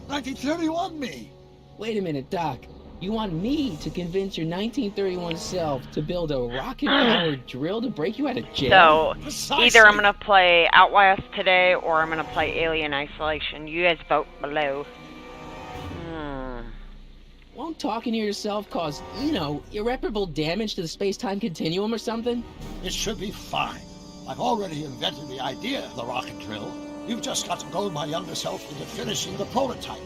Speaker 3: 1931 me.
Speaker 2: Wait a minute, Doc. You want me to convince your 1931 self to build a rocket-powered drill to break you out of jail?
Speaker 1: So,
Speaker 3: Precisely.
Speaker 1: either I'm going to play Out West today, or I'm going to play Alien Isolation. You guys vote below.
Speaker 2: Won't talking to yourself cause, irreparable damage to the space-time continuum or something?
Speaker 3: It should be fine. I've already invented the idea of the rocket drill. You've just got to goad my younger self into finishing the prototype.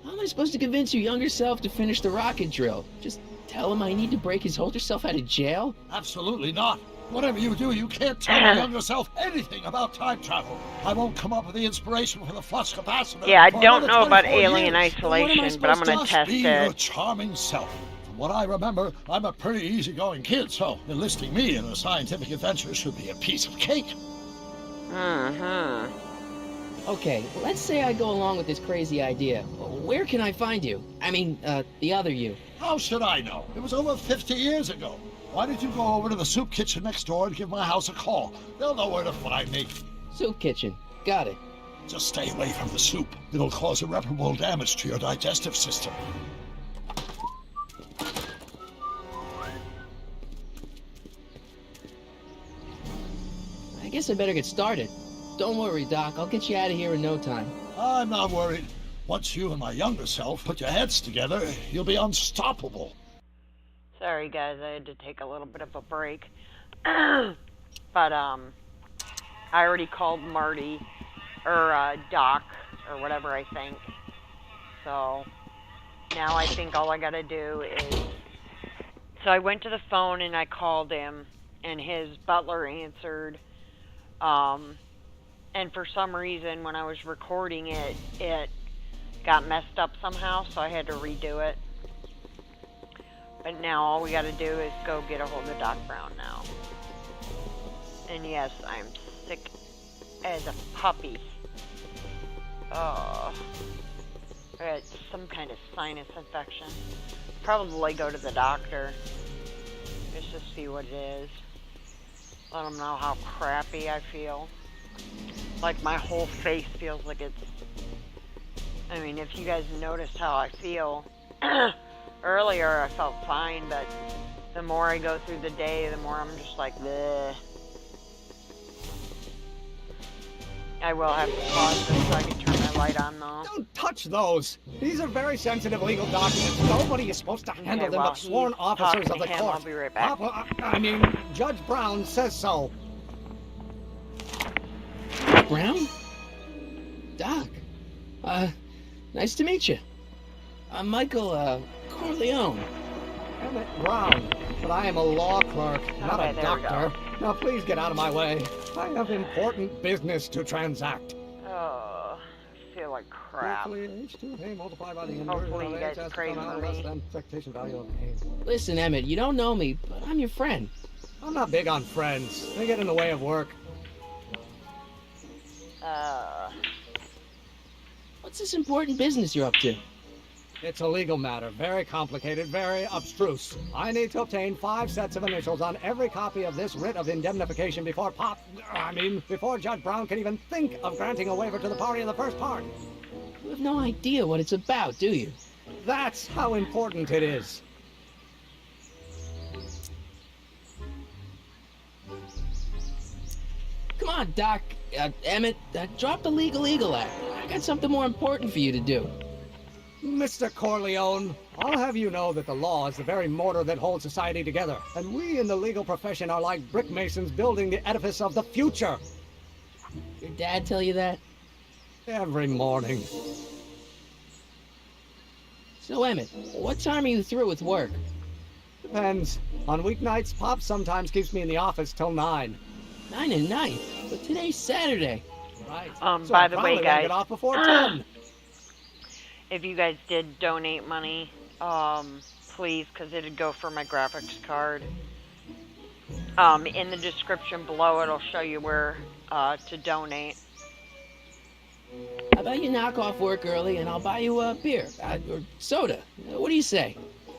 Speaker 2: How am I supposed to convince your younger self to finish the rocket drill? Just tell him I need to break his older self out of jail?
Speaker 3: Absolutely not. Whatever you do, you can't tell my younger self anything about time travel. I won't come up with the inspiration for the flux capacitor.
Speaker 1: Yeah, I
Speaker 3: for
Speaker 1: don't
Speaker 3: another
Speaker 1: know about
Speaker 3: 24
Speaker 1: Alien
Speaker 3: years.
Speaker 1: Isolation, but I'm going to
Speaker 3: Just
Speaker 1: test
Speaker 3: be your
Speaker 1: it.
Speaker 3: charming self. From what I remember, I'm a pretty easygoing kid, so enlisting me in a scientific adventure should be a piece of cake.
Speaker 2: Okay, well, let's say I go along with this crazy idea. Where can I find you? I mean, the other you.
Speaker 3: How should I know? It was over 50 years ago. Why don't you go over to the soup kitchen next door and give my house a call? They'll know where to find me.
Speaker 2: Soup kitchen. Got it.
Speaker 3: Just stay away from the soup. It'll cause irreparable damage to your digestive system.
Speaker 2: I guess I better get started. Don't worry, Doc. I'll get you out of here in no time.
Speaker 3: I'm not worried. Once you and my younger self put your heads together, you'll be unstoppable.
Speaker 1: Sorry, guys, I had to take a little bit of a break. But, I already called Marty, or, Doc, or whatever I think. So, now I think all I gotta do is... So I went to the phone and I called him, and his butler answered, and for some reason, when I was recording it, it got messed up somehow, so I had to redo it. But now all we gotta do is go get a hold of Doc Brown now. And yes, I'm sick as a puppy. Oh, I got some kind of sinus infection. Probably go to the doctor just to see what it is. Let them know how crappy I feel. Like my whole face feels like it's... I mean, if you guys noticed how I feel... Earlier I felt fine, but the more I go through the day, the more I'm just like, bleh. I will have to pause this so I can turn my light on, though.
Speaker 10: Don't touch those. These are very sensitive legal documents. Nobody is supposed to handle them
Speaker 1: well,
Speaker 10: but sworn
Speaker 1: he's
Speaker 10: officers
Speaker 1: talking
Speaker 10: of the
Speaker 1: to him.
Speaker 10: court.
Speaker 1: I'll be right back.
Speaker 10: I mean, Judge Brown says so.
Speaker 2: Brown? Doc. Nice to meet you. I'm Michael, Corleone.
Speaker 10: Emmett Brown. But I am a law clerk, not
Speaker 1: Okay,
Speaker 10: a
Speaker 1: there we
Speaker 10: doctor. Now please get out of my way. I have important business to transact.
Speaker 1: Oh, I feel like crap.
Speaker 10: Hopefully, H2A multiplied by the inverse
Speaker 1: Hopefully
Speaker 10: of
Speaker 1: you
Speaker 10: H
Speaker 1: guys
Speaker 10: has to
Speaker 1: pray
Speaker 10: come
Speaker 1: for
Speaker 10: out
Speaker 1: me.
Speaker 10: less than expectation value of A.
Speaker 2: Listen, Emmett, you don't know me, but I'm your friend.
Speaker 10: I'm not big on friends. They get in the way of work.
Speaker 2: What's this important business you're up to?
Speaker 10: It's a legal matter, very complicated, very abstruse. I need to obtain 5 sets of initials on every copy of this writ of indemnification before before Judge Brown can even think of granting a waiver to the party in the first part.
Speaker 2: You have no idea what it's about, do you?
Speaker 10: That's how important it is.
Speaker 2: Come on, Doc. Emmett, drop the Legal Eagle Act. I got something more important for you to do.
Speaker 10: Mr. Corleone, I'll have you know that the law is the very mortar that holds society together, and we in the legal profession are like brick masons building the edifice of the future.
Speaker 2: Your dad tell you that?
Speaker 10: Every morning.
Speaker 2: So, Emmett, what time are you through with work?
Speaker 10: Depends. On weeknights, Pop sometimes keeps me in the office till 9.
Speaker 2: 9 at night? But today's Saturday.
Speaker 10: Right. So
Speaker 1: By
Speaker 10: I
Speaker 1: the way,
Speaker 10: probably won't
Speaker 1: guys,
Speaker 10: get off before 10.
Speaker 1: if you guys did donate money, please, because it'd go for my graphics card. In the description below, it'll show you where to donate.
Speaker 2: How about you knock off work early and I'll buy you a beer or soda? What do you say?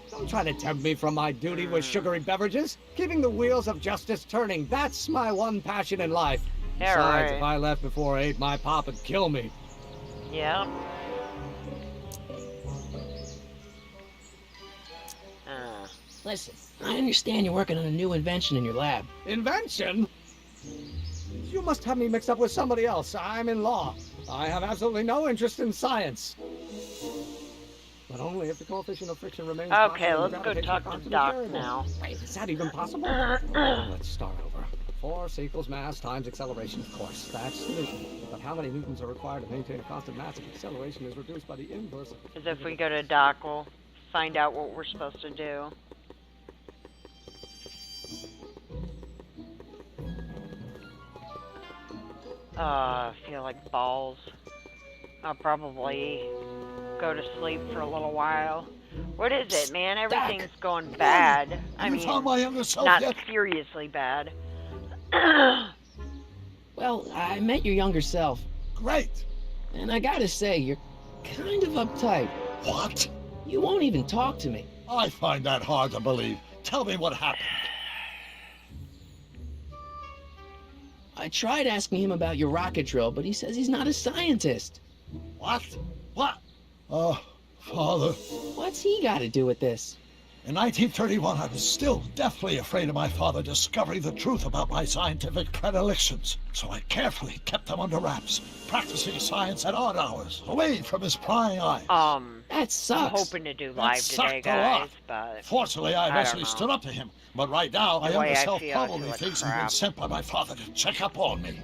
Speaker 10: Don't try to tempt me from my duty with sugary beverages. Keeping the wheels of justice turning, that's my one passion in life.
Speaker 1: Yeah,
Speaker 10: Besides,
Speaker 1: right.
Speaker 10: if I left before 8, my pop would kill me.
Speaker 1: Yeah.
Speaker 2: Listen, I understand you're working on a new invention in your lab.
Speaker 10: Invention? You must have me mixed up with somebody else. I'm in law. I have absolutely no interest in science. But only if the coefficient of friction remains
Speaker 1: Okay,
Speaker 10: constant and
Speaker 1: let's go
Speaker 10: gravitational
Speaker 1: talk to
Speaker 10: constant
Speaker 1: Doc
Speaker 10: variable.
Speaker 1: now.
Speaker 10: Wait, is that even possible? Let's start over. Force equals mass times acceleration, of course. That's Newton. But how many newtons are required to maintain a constant mass if acceleration is reduced by the inverse of...
Speaker 1: Because if we go to Doc, we'll find out what we're supposed to do. I feel like balls. I'll probably go to sleep for a little while. What is it, man? Everything's going bad. I mean,
Speaker 3: found my younger self
Speaker 1: not
Speaker 3: yet?
Speaker 1: seriously bad.
Speaker 2: Well, I met your younger self.
Speaker 3: Great.
Speaker 2: And I gotta say, you're kind of uptight.
Speaker 3: What?
Speaker 2: You won't even talk to me.
Speaker 3: I find that hard to believe. Tell me what happened.
Speaker 2: I tried asking him about your rocket drill, but he says he's not a scientist.
Speaker 3: What? What? Oh, Father.
Speaker 2: What's he got to do with this?
Speaker 3: In 1931, I was still deathly afraid of my father discovering the truth about my scientific predilections, so I carefully kept them under wraps, practicing science at odd hours, away from his prying eyes.
Speaker 2: That sucks.
Speaker 1: I'm hoping to do live today, guys, but
Speaker 3: Fortunately, I
Speaker 1: I don't
Speaker 3: eventually
Speaker 1: know.
Speaker 3: stood up to him, but right now, my
Speaker 1: The way
Speaker 3: younger
Speaker 1: I
Speaker 3: self
Speaker 1: feel, I
Speaker 3: probably
Speaker 1: feel like
Speaker 3: thinks I've been
Speaker 1: crap.
Speaker 3: sent by my father to check up on me.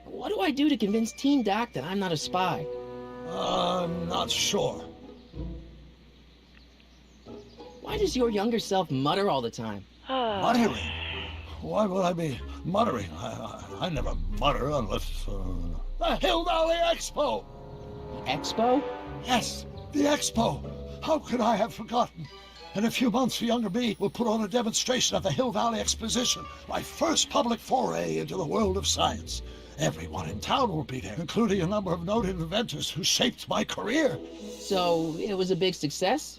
Speaker 2: What do I do to convince Teen Doc that I'm not a spy?
Speaker 3: I'm not sure.
Speaker 2: Why does your younger self mutter all the time?
Speaker 3: Muttering? Why would I be muttering? I never mutter unless... The Hill Valley Expo!
Speaker 2: The Expo?
Speaker 3: Yes, the Expo! How could I have forgotten? In a few months, younger me will put on a demonstration at the Hill Valley Exposition, my first public foray into the world of science. Everyone in town will be there, including a number of noted inventors who shaped my career.
Speaker 2: So, it was a big success?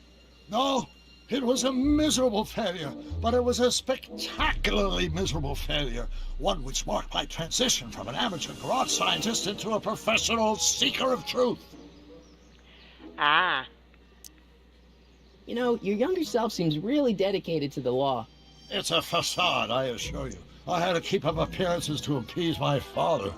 Speaker 3: No, it was a miserable failure, but it was a spectacularly miserable failure, one which marked my transition from an amateur garage scientist into a professional seeker of truth.
Speaker 1: Ah.
Speaker 2: You know, your younger self seems really dedicated to the law.
Speaker 3: It's a facade, I assure you. I had to keep up appearances to appease my father.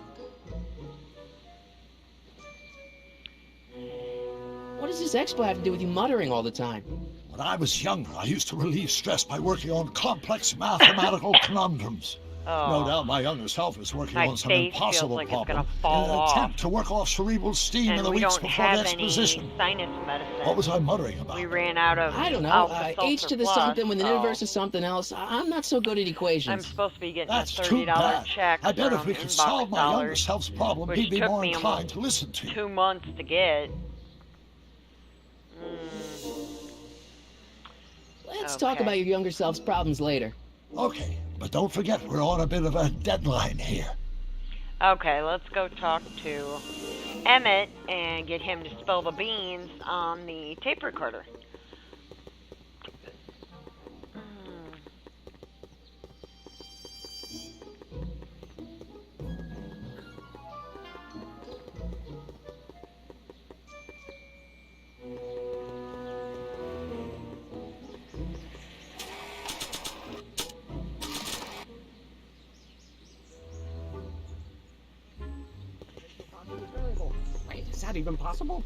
Speaker 2: What does this expo have to do with you muttering all the time?
Speaker 3: When I was younger, I used to relieve stress by working on complex mathematical conundrums. No doubt my younger self is working
Speaker 1: My
Speaker 3: on some
Speaker 1: face
Speaker 3: impossible
Speaker 1: feels like it's
Speaker 3: problem
Speaker 1: gonna fall
Speaker 3: in an
Speaker 1: off.
Speaker 3: attempt to work off cerebral steam in
Speaker 1: And
Speaker 3: the
Speaker 1: we
Speaker 3: weeks
Speaker 1: don't
Speaker 3: before the
Speaker 1: have any
Speaker 3: exposition.
Speaker 1: sinus medicine.
Speaker 3: What was I muttering about?
Speaker 1: We ran out of
Speaker 2: I don't know.
Speaker 1: Alka
Speaker 2: H to the
Speaker 1: Seltzer
Speaker 2: something when the
Speaker 1: Plus,
Speaker 2: inverse is something else. I'm not so good at
Speaker 1: I'm
Speaker 2: equations.
Speaker 1: supposed to be getting
Speaker 3: That's
Speaker 1: a
Speaker 3: too
Speaker 1: $30
Speaker 3: bad.
Speaker 1: check
Speaker 3: I bet if
Speaker 1: from
Speaker 3: we could
Speaker 1: Inbox
Speaker 3: solve my younger
Speaker 1: Dollars,
Speaker 3: self's problem,
Speaker 1: which
Speaker 3: he'd be
Speaker 1: took
Speaker 3: more
Speaker 1: me
Speaker 3: inclined
Speaker 1: almost
Speaker 3: to listen to you.
Speaker 1: 2 months to get.
Speaker 2: Let's talk about your younger self's problems later.
Speaker 3: Okay, but don't forget, we're on a bit of a deadline here.
Speaker 1: Okay, let's go talk to Emmett and get him to spill the beans on the tape recorder.
Speaker 10: Wait, is that even possible?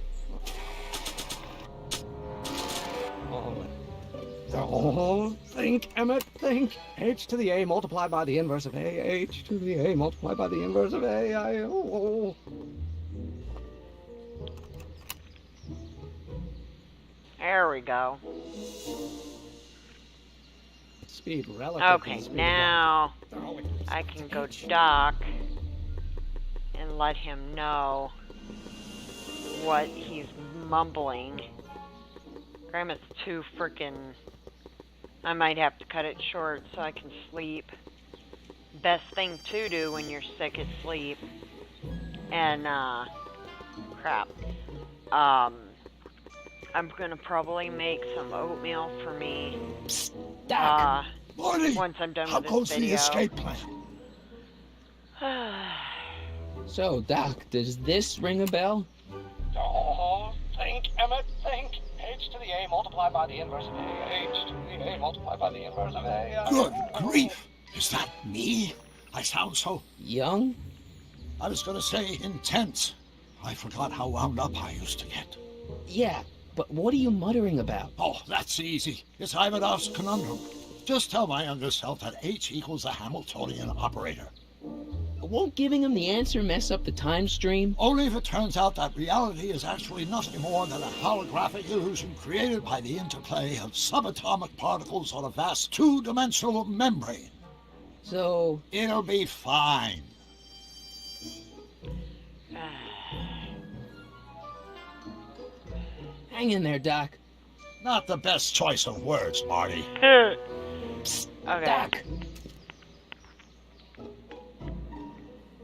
Speaker 10: Oh, think, Emmett, think. H to the A multiplied by the inverse of A. H to the A multiplied by the inverse of A.
Speaker 1: There we go.
Speaker 10: Speed relative.
Speaker 1: Okay, now I can go Doc and let him know what he's mumbling. Grandma's too frickin'... I might have to cut it short so I can sleep. Best thing to do when you're sick is sleep. And, crap. I'm gonna probably make some oatmeal for me.
Speaker 2: Doc!
Speaker 3: Morty,
Speaker 1: once I'm done
Speaker 3: how
Speaker 1: with
Speaker 3: goes
Speaker 1: this
Speaker 3: the
Speaker 1: video.
Speaker 3: escape plan?
Speaker 2: So, Doc, does this ring a bell?
Speaker 10: Oh, think, Emmett, think. H to the A multiplied by the inverse of A. H to the A multiplied by the inverse of A.
Speaker 3: Good grief! Is that me? I sound so...
Speaker 2: Young?
Speaker 3: I was gonna say intense. I forgot how wound up I used to get.
Speaker 2: Yeah, but what are you muttering about?
Speaker 3: Oh, that's easy. It's Ivanov's conundrum. Just tell my younger self that H equals a Hamiltonian operator.
Speaker 2: Won't giving him the answer mess up the time stream?
Speaker 3: Only if it turns out that reality is actually nothing more than a holographic illusion created by the interplay of subatomic particles on a vast two-dimensional membrane.
Speaker 2: So...
Speaker 3: It'll be fine.
Speaker 2: Hang in there, Doc.
Speaker 3: Not the best choice of words, Marty.
Speaker 2: Psst,
Speaker 1: Okay.
Speaker 2: Doc.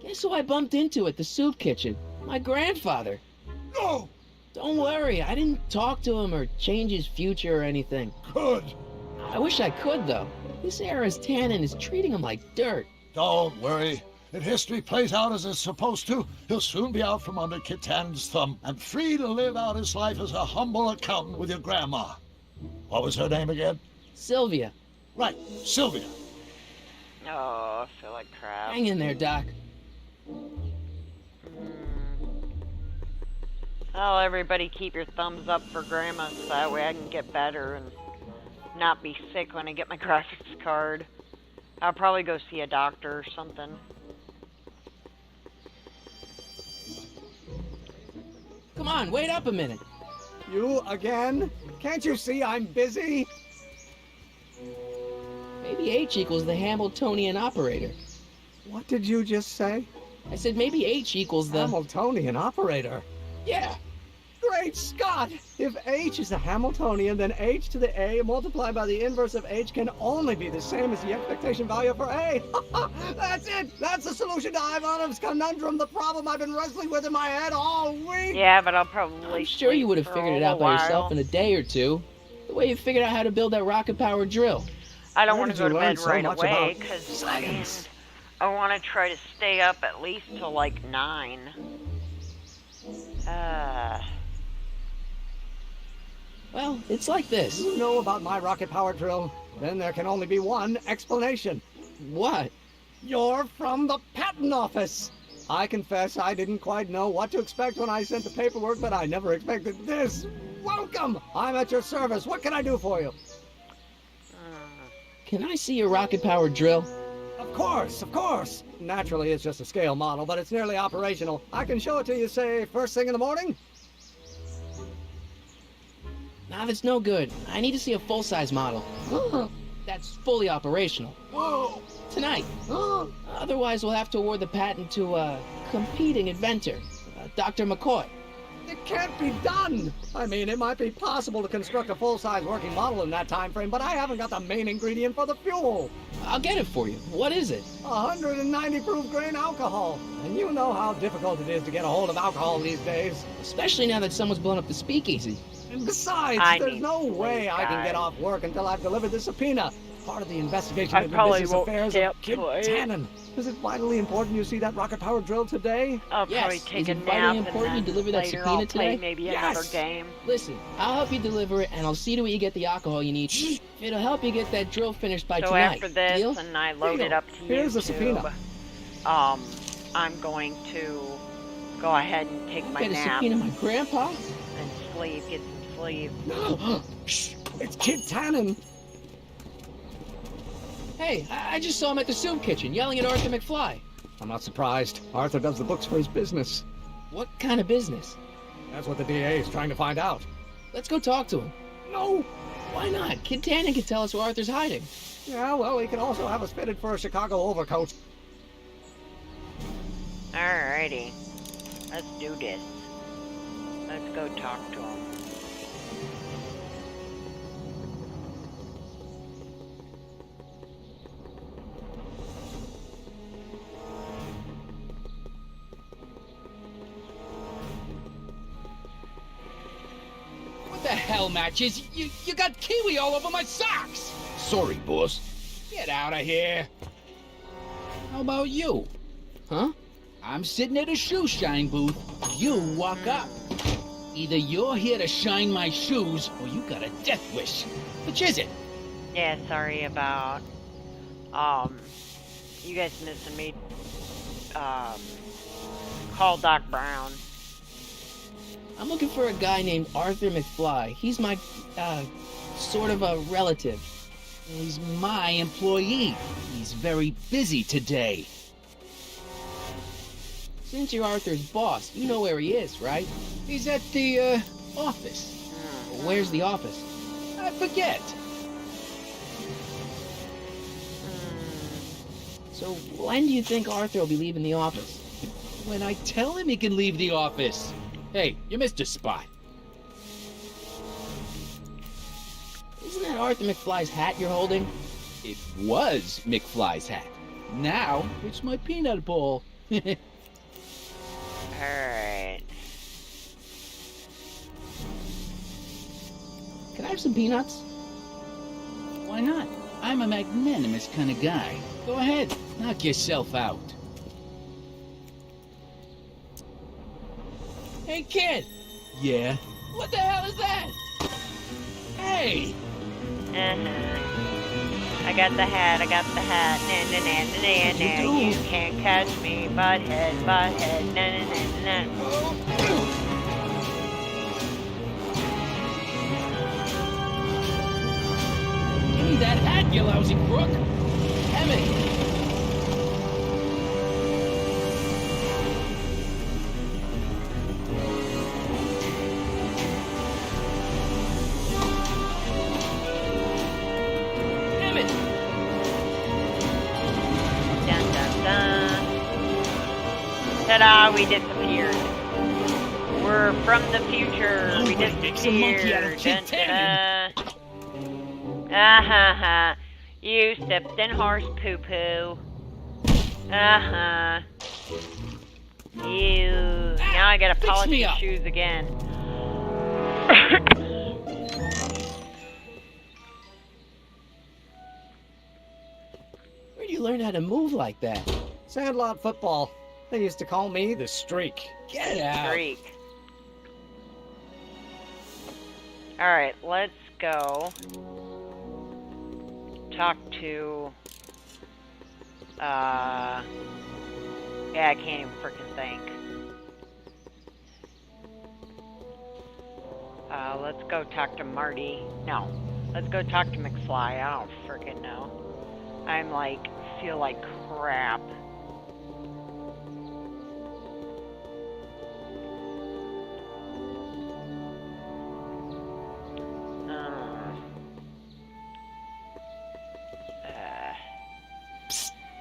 Speaker 2: Guess who I bumped into at the soup kitchen? My grandfather.
Speaker 3: No!
Speaker 2: Don't worry, I didn't talk to him or change his future or anything.
Speaker 3: Good.
Speaker 2: I wish I could, though. This era's tannin is treating him like dirt.
Speaker 3: Don't worry. If history plays out as it's supposed to, he'll soon be out from under Kit Tannen's thumb and free to live out his life as a humble accountant with your grandma. What was her name again?
Speaker 2: Sylvia.
Speaker 3: Right, Sylvia.
Speaker 1: Oh, I feel like crap.
Speaker 2: Hang in there, Doc.
Speaker 1: Well, everybody keep your thumbs up for Grandma so that way I can get better and not be sick when I get my graphics card. I'll probably go see a doctor or something.
Speaker 2: Come on, wait up a minute.
Speaker 10: You again? Can't you see I'm busy?
Speaker 2: Maybe H equals the Hamiltonian operator.
Speaker 10: What did you just say?
Speaker 2: I said maybe H equals the...
Speaker 10: Hamiltonian operator?
Speaker 2: Yeah.
Speaker 10: Great Scott! If H is a Hamiltonian, then H to the A multiplied by the inverse of H can only be the same as the expectation value for A. That's it! That's the solution to Ivanov's conundrum, the problem I've been wrestling with in my head all week!
Speaker 1: Yeah, but I'll probably
Speaker 2: I'm sure you would have figured it out by yourself in a day or two. The way you figured out how to build that rocket-powered drill.
Speaker 1: I don't
Speaker 10: Where
Speaker 1: want to
Speaker 10: did
Speaker 1: go
Speaker 10: you
Speaker 1: to
Speaker 10: learn
Speaker 1: bed
Speaker 10: so
Speaker 1: right
Speaker 10: much
Speaker 1: away,
Speaker 10: about
Speaker 1: because
Speaker 10: science?
Speaker 1: I want to try to stay up at least till like 9.
Speaker 2: Well, it's like this.
Speaker 10: You know about my rocket power drill? Then there can only be one explanation.
Speaker 2: What?
Speaker 10: You're from the patent office. I confess I didn't quite know what to expect when I sent the paperwork, but I never expected this. Welcome! I'm at your service. What can I do for you?
Speaker 2: Can I see your rocket-powered drill?
Speaker 10: Of course, of course. Naturally, it's just a scale model, but it's nearly operational. I can show it to you, say, first thing in the morning?
Speaker 2: Nah, that's no good. I need to see a full-size model. That's fully operational. Tonight. Otherwise, we'll have to award the patent to a competing inventor, Dr. McCoy.
Speaker 10: It can't be done! I mean, it might be possible to construct a full-size working model in that time frame, but I haven't got the main ingredient for the fuel.
Speaker 2: I'll get it for you. What is it?
Speaker 10: 190 proof grain alcohol. And you know how difficult it is to get a hold of alcohol these days.
Speaker 2: Especially now that someone's blown up the speakeasy.
Speaker 10: And besides, there's no way I can get off work until I've delivered the subpoena. Part of the investigation into the business affairs of Kit Tannen. Is it vitally important you see that rocket-powered drill today?
Speaker 1: I'll probably
Speaker 2: Yes.
Speaker 1: take
Speaker 2: Is
Speaker 1: a
Speaker 2: it
Speaker 1: nap
Speaker 2: vitally
Speaker 1: and
Speaker 2: important you
Speaker 1: then
Speaker 2: deliver that
Speaker 1: later
Speaker 2: subpoena
Speaker 1: I'll play
Speaker 2: today?
Speaker 1: maybe
Speaker 10: Yes.
Speaker 1: another game.
Speaker 2: Listen, I'll help you deliver it, and I'll see to it you get the alcohol you need. It'll help you get that drill finished by
Speaker 1: So
Speaker 2: tonight.
Speaker 1: after this,
Speaker 2: Deal?
Speaker 1: and I load it
Speaker 10: Deal.
Speaker 1: up to
Speaker 10: Here's the
Speaker 1: YouTube,
Speaker 10: subpoena.
Speaker 1: I'm going to go ahead and take my
Speaker 2: Get a
Speaker 1: nap
Speaker 2: subpoena my grandpa?
Speaker 1: and sleep, get some sleep.
Speaker 10: Shh! It's Kid Tannen!
Speaker 2: Hey, I just saw him at the soup kitchen yelling at Arthur McFly.
Speaker 10: I'm not surprised. Arthur does the books for his business.
Speaker 2: What kind of business?
Speaker 10: That's what the DA is trying to find out.
Speaker 2: Let's go talk to him.
Speaker 10: No!
Speaker 2: Why not? Kid Tannen can tell us where Arthur's hiding.
Speaker 10: Yeah, well, he can also have us fitted for a Chicago overcoat.
Speaker 1: Alrighty. Let's do this. Let's go talk to him.
Speaker 11: What the hell, Matches? You got kiwi all over my socks!
Speaker 12: Sorry, boss.
Speaker 11: Get out of here. How about you?
Speaker 2: Huh?
Speaker 11: I'm sitting at a shoe shine booth. You walk up. Either you're here to shine my shoes, or you got a death wish. Which is it?
Speaker 1: Yeah, sorry about, you guys missing me. Call Doc Brown.
Speaker 2: I'm looking for a guy named Arthur McFly. He's my, sort of a relative.
Speaker 11: He's my employee. He's very busy today.
Speaker 2: Since you're Arthur's boss, you know where he is, right?
Speaker 11: He's at the, office.
Speaker 2: Where's the office?
Speaker 11: I forget.
Speaker 2: So when do you think Arthur will be leaving the office?
Speaker 11: When I tell him he can leave the office. Hey, you missed a spot.
Speaker 2: Isn't that Arthur McFly's hat you're holding?
Speaker 11: It was McFly's hat. Now, it's my peanut bowl.
Speaker 1: Alright.
Speaker 2: Can I have some peanuts?
Speaker 11: Why not? I'm a magnanimous kind of guy. Go ahead, knock yourself out.
Speaker 2: Hey, kid!
Speaker 11: Yeah?
Speaker 2: What the hell is that?
Speaker 11: Hey!
Speaker 1: I got the hat, I got the hat. Na na na na na na. You can't catch me, butthead, butthead. Na na na na.
Speaker 11: Give me that hat, you lousy crook!
Speaker 2: Emmett!
Speaker 1: Ta-da, we disappeared. We're from the future. We disappeared.
Speaker 11: Makes a monkey out of Kid Tannen.
Speaker 1: Uh-huh. You stepped in horse poo-poo. Uh-huh. You. Now I gotta polish your shoes again.
Speaker 2: Where'd you learn how to move like that?
Speaker 10: Sandlot football. They used to call me the Streak.
Speaker 2: Get out!
Speaker 1: Streak. Alright, let's go talk to, yeah, I can't even frickin' think. Let's go talk to Marty. No, let's go talk to McFly. I don't frickin' know. I'm like, feel like crap.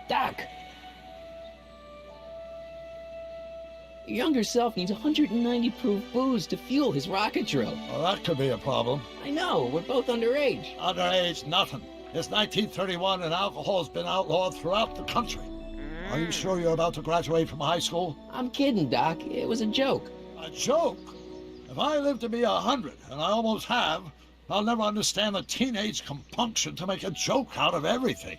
Speaker 2: Doc! Your younger self needs 190 proof booze to fuel his rocket drill.
Speaker 3: Well, that could be a problem.
Speaker 2: I know, we're both underage.
Speaker 3: Underage, nothing. It's 1931 and alcohol's been outlawed throughout the country. Are you sure you're about to graduate from high school?
Speaker 2: I'm kidding, Doc. It was a joke.
Speaker 3: A joke? If I live to be 100, and I almost have, I'll never understand the teenage compunction to make a joke out of everything.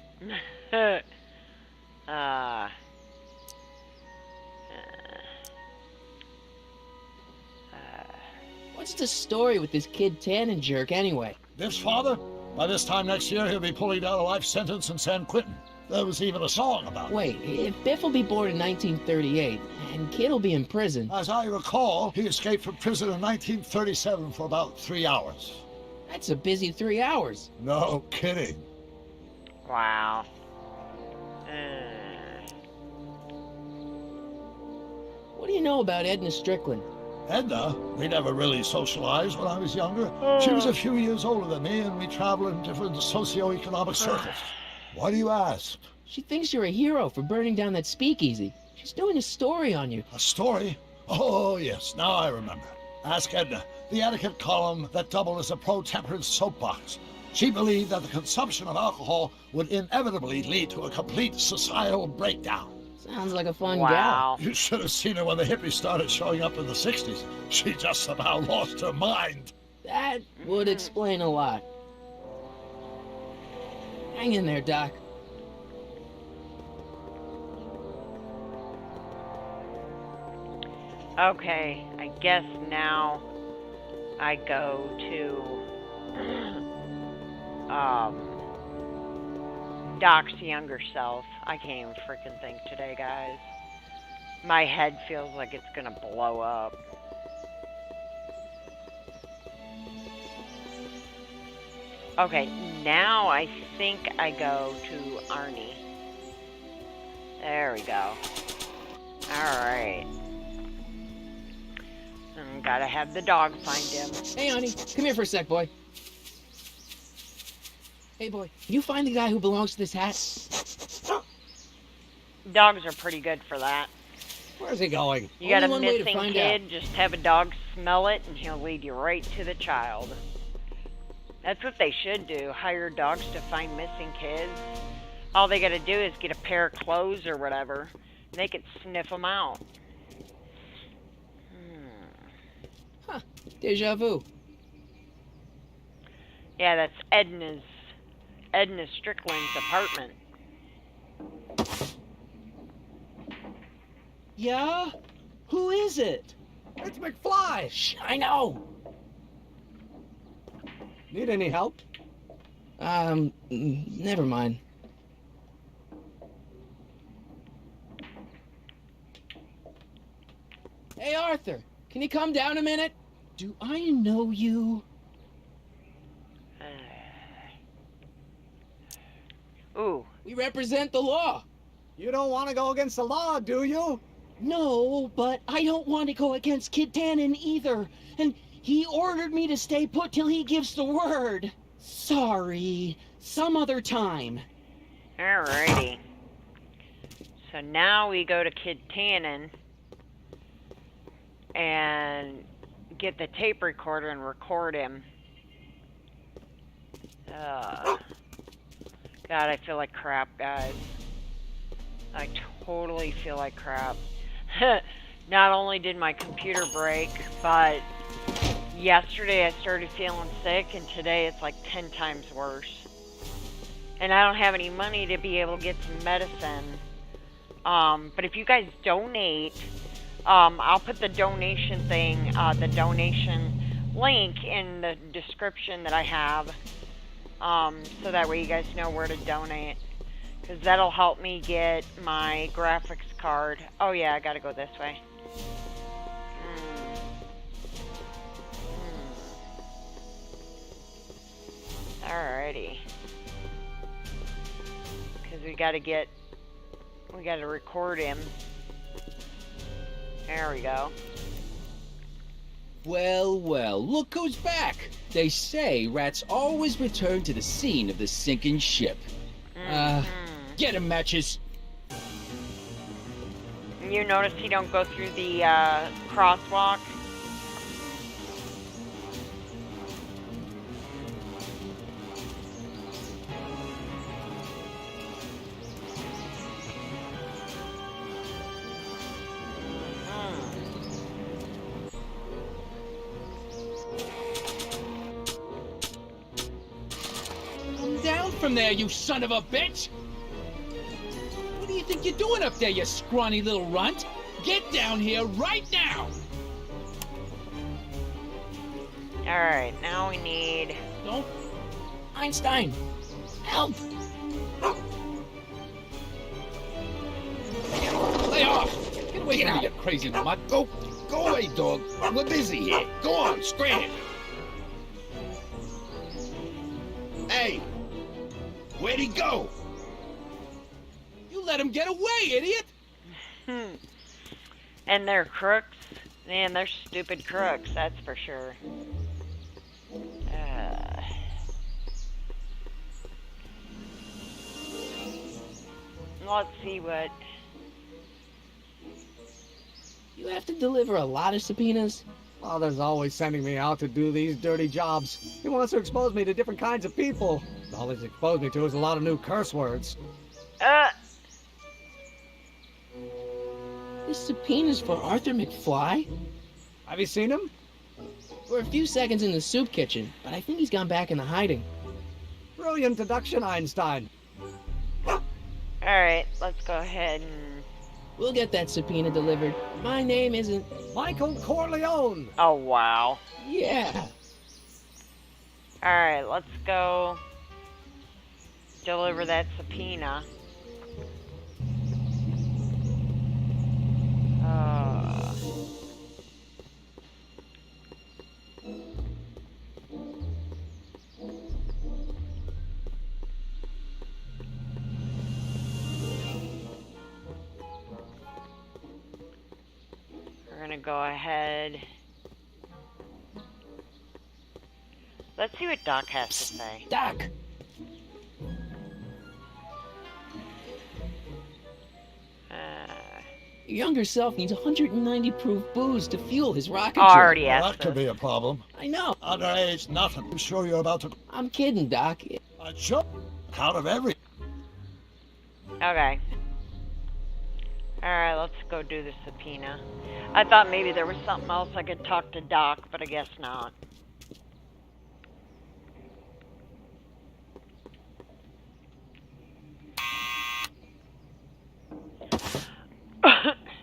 Speaker 2: What's the story with this Kid Tannen jerk anyway?
Speaker 3: Biff's father? By this time next year, he'll be pulling down a life sentence in San Quentin. There was even a song about it.
Speaker 2: Wait, if Biff will be born in 1938, And Kid'll be in prison.
Speaker 3: As I recall, he escaped from prison in 1937 for about 3 hours.
Speaker 2: That's a busy 3 hours.
Speaker 3: No kidding.
Speaker 1: Wow.
Speaker 2: What do you know about Edna Strickland?
Speaker 3: Edna? We never really socialized when I was younger. She was a few years older than me, and we traveled in different socio-economic circles. Why do you ask?
Speaker 2: She thinks you're a hero for burning down that speakeasy. She's doing a story on you.
Speaker 3: A story? Oh, yes, now I remember. Ask Edna, the etiquette column that doubled as a pro-temperance soapbox. She believed that the consumption of alcohol would inevitably lead to a complete societal breakdown.
Speaker 2: Sounds like a fun
Speaker 1: Wow.
Speaker 2: gal.
Speaker 3: You should have seen her when the hippies started showing up in the 60s. She just about lost her mind.
Speaker 2: That would explain a lot. Hang in there, Doc.
Speaker 1: Okay, I guess now I go to Doc's younger self. I can't even freaking think today, guys. My head feels like it's gonna blow up. Okay, now I think I go to Arnie. There we go. Alright. Gotta have the dog find him.
Speaker 2: Hey, Arnie, come here for a sec, boy. Hey, boy, can you find the guy who belongs to this hat?
Speaker 1: Dogs are pretty good for that.
Speaker 10: Where's he going?
Speaker 1: You got a
Speaker 2: Only one way to
Speaker 1: missing
Speaker 2: find
Speaker 1: kid, just have a dog smell it, and he'll lead you right to the child. That's what they should do, hire dogs to find missing kids. All they gotta do is get a pair of clothes or whatever, and they could sniff them out.
Speaker 2: Huh, deja vu.
Speaker 1: Yeah, that's Edna Strickland's apartment.
Speaker 5: Yeah? Who is it?
Speaker 10: It's McFly!
Speaker 2: Shh, I know.
Speaker 10: Need any help?
Speaker 2: Never mind. Hey, Arthur, can you come down a minute?
Speaker 5: Do I know you?
Speaker 1: Ooh.
Speaker 2: We represent the law.
Speaker 10: You don't want to go against the law, do you?
Speaker 5: No, but I don't want to go against Kid Tannen either. And he ordered me to stay put till he gives the word. Sorry. Some other time.
Speaker 1: Alrighty. So now we go to Kid Tannen and get the tape recorder and record him. God, I feel like crap, guys. I totally feel like crap. Not only did my computer break, but yesterday I started feeling sick, and today it's like 10 times worse. And I don't have any money to be able to get some medicine. But if you guys donate, I'll put the donation thing, the donation link in the description that I have. So that way you guys know where to donate. Because that'll help me get my graphics card. Oh yeah, I gotta go this way. Alrighty. Because we gotta record him. There we go.
Speaker 11: Well, well, look who's back. They say rats always return to the scene of the sinking ship. Get him, Matches.
Speaker 1: You notice he don't go through the crosswalk?
Speaker 11: Come down from there, you son of a bitch! What do you think you're doing up there, you scrawny little runt? Get down here right now!
Speaker 1: Alright, now we need...
Speaker 2: Don't... Einstein! Help!
Speaker 11: Lay off! Get away from me, you crazy mutt. Go away, dog. We're busy here. Go on, scram. Hey, where'd he go? You let him get away, idiot.
Speaker 1: And they're crooks. Man, they're stupid crooks, that's for sure. Let's see what...
Speaker 2: You have to deliver a lot of subpoenas?
Speaker 10: Father's always sending me out to do these dirty jobs. He wants to expose me to different kinds of people. All he's exposed me to is a lot of new curse words.
Speaker 2: This subpoena's for Arthur McFly?
Speaker 10: Have you seen him?
Speaker 2: For a few seconds in the soup kitchen, but I think he's gone back into hiding.
Speaker 10: Brilliant deduction, Einstein.
Speaker 1: Alright, let's go ahead and...
Speaker 2: We'll get that subpoena delivered. My name isn't...
Speaker 10: Michael Corleone!
Speaker 1: Oh, wow.
Speaker 2: Yeah.
Speaker 1: Alright, let's go deliver that subpoena. We're gonna go ahead. Let's see what Doc has to say.
Speaker 2: Doc! Your younger self needs 190 proof booze to fuel his rocket ship.
Speaker 1: Already
Speaker 3: Well,
Speaker 1: asked
Speaker 3: that could
Speaker 1: this.
Speaker 3: be a problem.
Speaker 2: I know.
Speaker 3: Underage, nothing. I'm sure you're about to...
Speaker 2: I'm kidding, Doc.
Speaker 3: A joke out of every...
Speaker 1: Okay. Alright, let's go do the subpoena. I thought maybe there was something else I could talk to Doc, but I guess not.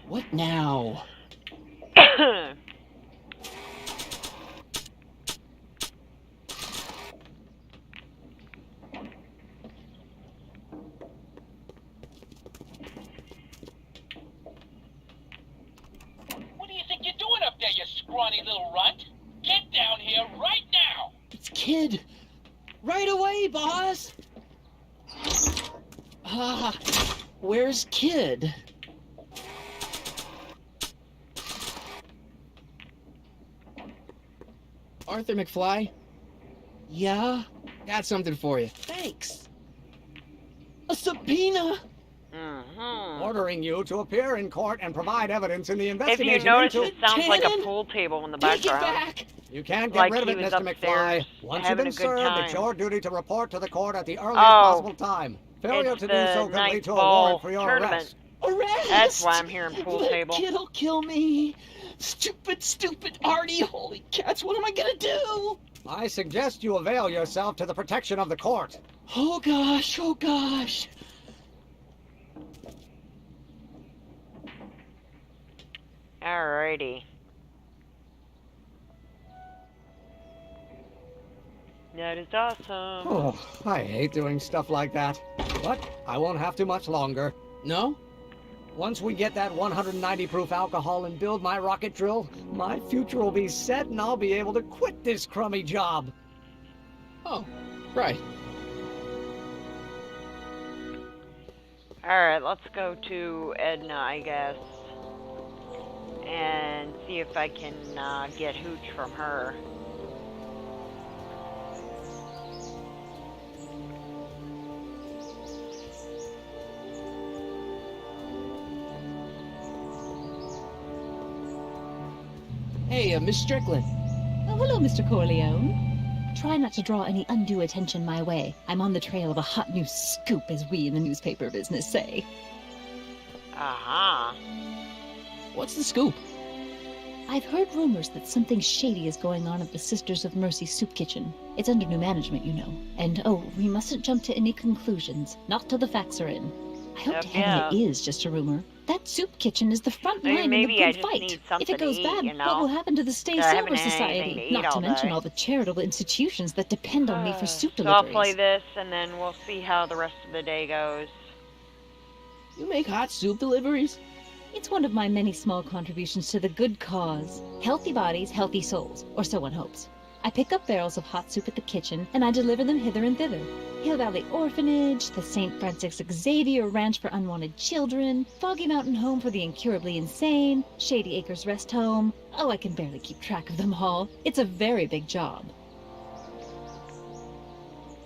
Speaker 2: What now?
Speaker 11: What do you think you're doing up there, you scrawny little runt? Get down here right now.
Speaker 5: It's Kid. Right away, boss. Where's Kid?
Speaker 2: Arthur McFly?
Speaker 5: Yeah?
Speaker 2: Got something for you.
Speaker 5: Thanks. A subpoena?
Speaker 10: Ordering you to appear in court and provide evidence in the
Speaker 1: If
Speaker 10: investigation
Speaker 1: you notice,
Speaker 10: into...
Speaker 1: it sounds like a
Speaker 5: Cannon?
Speaker 1: pool table in the
Speaker 5: Take it
Speaker 1: background.
Speaker 5: back!
Speaker 10: You can't get
Speaker 1: Like
Speaker 10: rid of
Speaker 1: he
Speaker 10: it,
Speaker 1: was
Speaker 10: Mr.
Speaker 1: upstairs
Speaker 10: McFly. Once you've
Speaker 1: having
Speaker 10: been
Speaker 1: a good
Speaker 10: served,
Speaker 1: time.
Speaker 10: it's your duty to report to the court at the earliest
Speaker 1: Oh,
Speaker 10: possible time. Failure
Speaker 1: it's
Speaker 10: to do
Speaker 1: the
Speaker 10: so could lead
Speaker 1: night
Speaker 10: to a
Speaker 1: ball
Speaker 10: warrant for your
Speaker 1: tournament.
Speaker 10: arrest.
Speaker 5: Arrest!
Speaker 1: That's why I'm hearing pool
Speaker 5: That
Speaker 1: table.
Speaker 5: Kid'll kill me. Stupid Artie. Holy cats, what am I gonna do?
Speaker 10: I suggest you avail yourself to the protection of the court.
Speaker 5: Oh gosh.
Speaker 1: Alrighty. That is awesome.
Speaker 10: Oh, I hate doing stuff like that. But I won't have to much longer.
Speaker 2: No?
Speaker 10: Once we get that 190 proof alcohol and build my rocket drill, my future will be set and I'll be able to quit this crummy job.
Speaker 2: Oh, right.
Speaker 1: Alright, let's go to Edna, I guess. And see if I can get hooch from her.
Speaker 2: Hey, Miss Strickland.
Speaker 9: Oh, hello, Mr. Corleone. Try not to draw any undue attention my way. I'm on the trail of a hot new scoop, as we in the newspaper business say.
Speaker 1: Aha.
Speaker 2: What's the scoop?
Speaker 9: I've heard rumors that something shady is going on at the Sisters of Mercy soup kitchen. It's under new management, you know. And, oh, we mustn't jump to any conclusions. Not till the facts are in. I hope to heaven it is just a rumor. That soup kitchen is the front line in the
Speaker 1: maybe I
Speaker 9: good
Speaker 1: just
Speaker 9: fight.
Speaker 1: need
Speaker 9: If
Speaker 1: something
Speaker 9: it goes
Speaker 1: to
Speaker 9: bad,
Speaker 1: eat, you know?
Speaker 9: what will happen to the Stay
Speaker 1: I haven't
Speaker 9: Silver
Speaker 1: had anything
Speaker 9: Society?
Speaker 1: to eat
Speaker 9: Not to
Speaker 1: all
Speaker 9: mention
Speaker 1: day.
Speaker 9: all the charitable institutions that depend on me for soup
Speaker 1: So I'll
Speaker 9: deliveries.
Speaker 1: play this, and then we'll see how the rest of the day goes.
Speaker 2: You make hot soup deliveries?
Speaker 9: It's one of my many small contributions to the good cause. Healthy bodies, healthy souls, or so one hopes. I pick up barrels of hot soup at the kitchen, and I deliver them hither and thither. Hill Valley Orphanage, the St. Francis Xavier Ranch for Unwanted Children, Foggy Mountain Home for the Incurably Insane, Shady Acres Rest Home. Oh, I can barely keep track of them all. It's a very big job.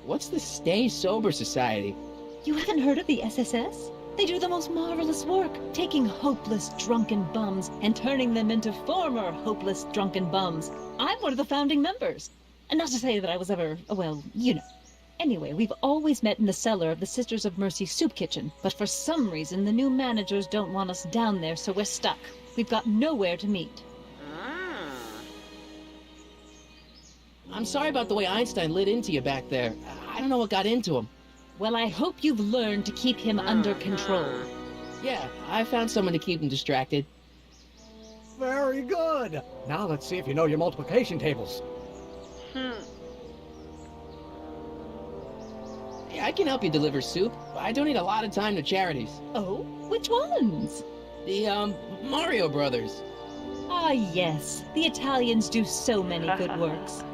Speaker 2: What's the Stay Sober Society?
Speaker 9: You haven't heard of the SSS? They do the most marvelous work, taking hopeless drunken bums and turning them into former hopeless drunken bums. I'm one of the founding members. And not to say that I was ever, well, you know. Anyway, we've always met in the cellar of the Sisters of Mercy soup kitchen, but for some reason the new managers don't want us down there, so we're stuck. We've got nowhere to meet.
Speaker 2: I'm sorry about the way Einstein lit into you back there. I don't know what got into him.
Speaker 9: Well, I hope you've learned to keep him under control.
Speaker 2: Yeah, I found someone to keep him distracted.
Speaker 10: Very good. Now let's see if you know your multiplication tables.
Speaker 2: Yeah, I can help you deliver soup. I donate a lot of time to charities.
Speaker 9: Oh? Which ones?
Speaker 2: The, Mario Brothers.
Speaker 9: Ah, yes. The Italians do so many good works.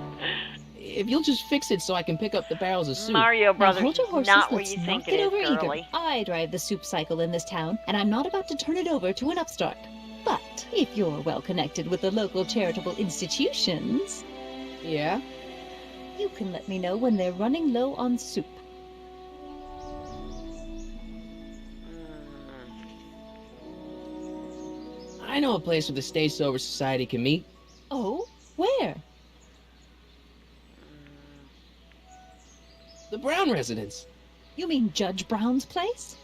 Speaker 2: If you'll just fix it so I can pick up the barrels of soup.
Speaker 1: Mario Brothers
Speaker 9: now, hold your horses.
Speaker 1: not what
Speaker 9: Let's
Speaker 1: you
Speaker 9: not
Speaker 1: think
Speaker 9: get
Speaker 1: it is,
Speaker 9: over
Speaker 1: girly.
Speaker 9: eager. I drive the soup cycle in this town, and I'm not about to turn it over to an upstart. But if you're well connected with the local charitable institutions...
Speaker 2: Yeah?
Speaker 9: You can let me know when they're running low on soup.
Speaker 2: I know a place where the Stay Sober Society can meet.
Speaker 9: Oh? Where?
Speaker 2: The Brown residence.
Speaker 9: You mean Judge Brown's place?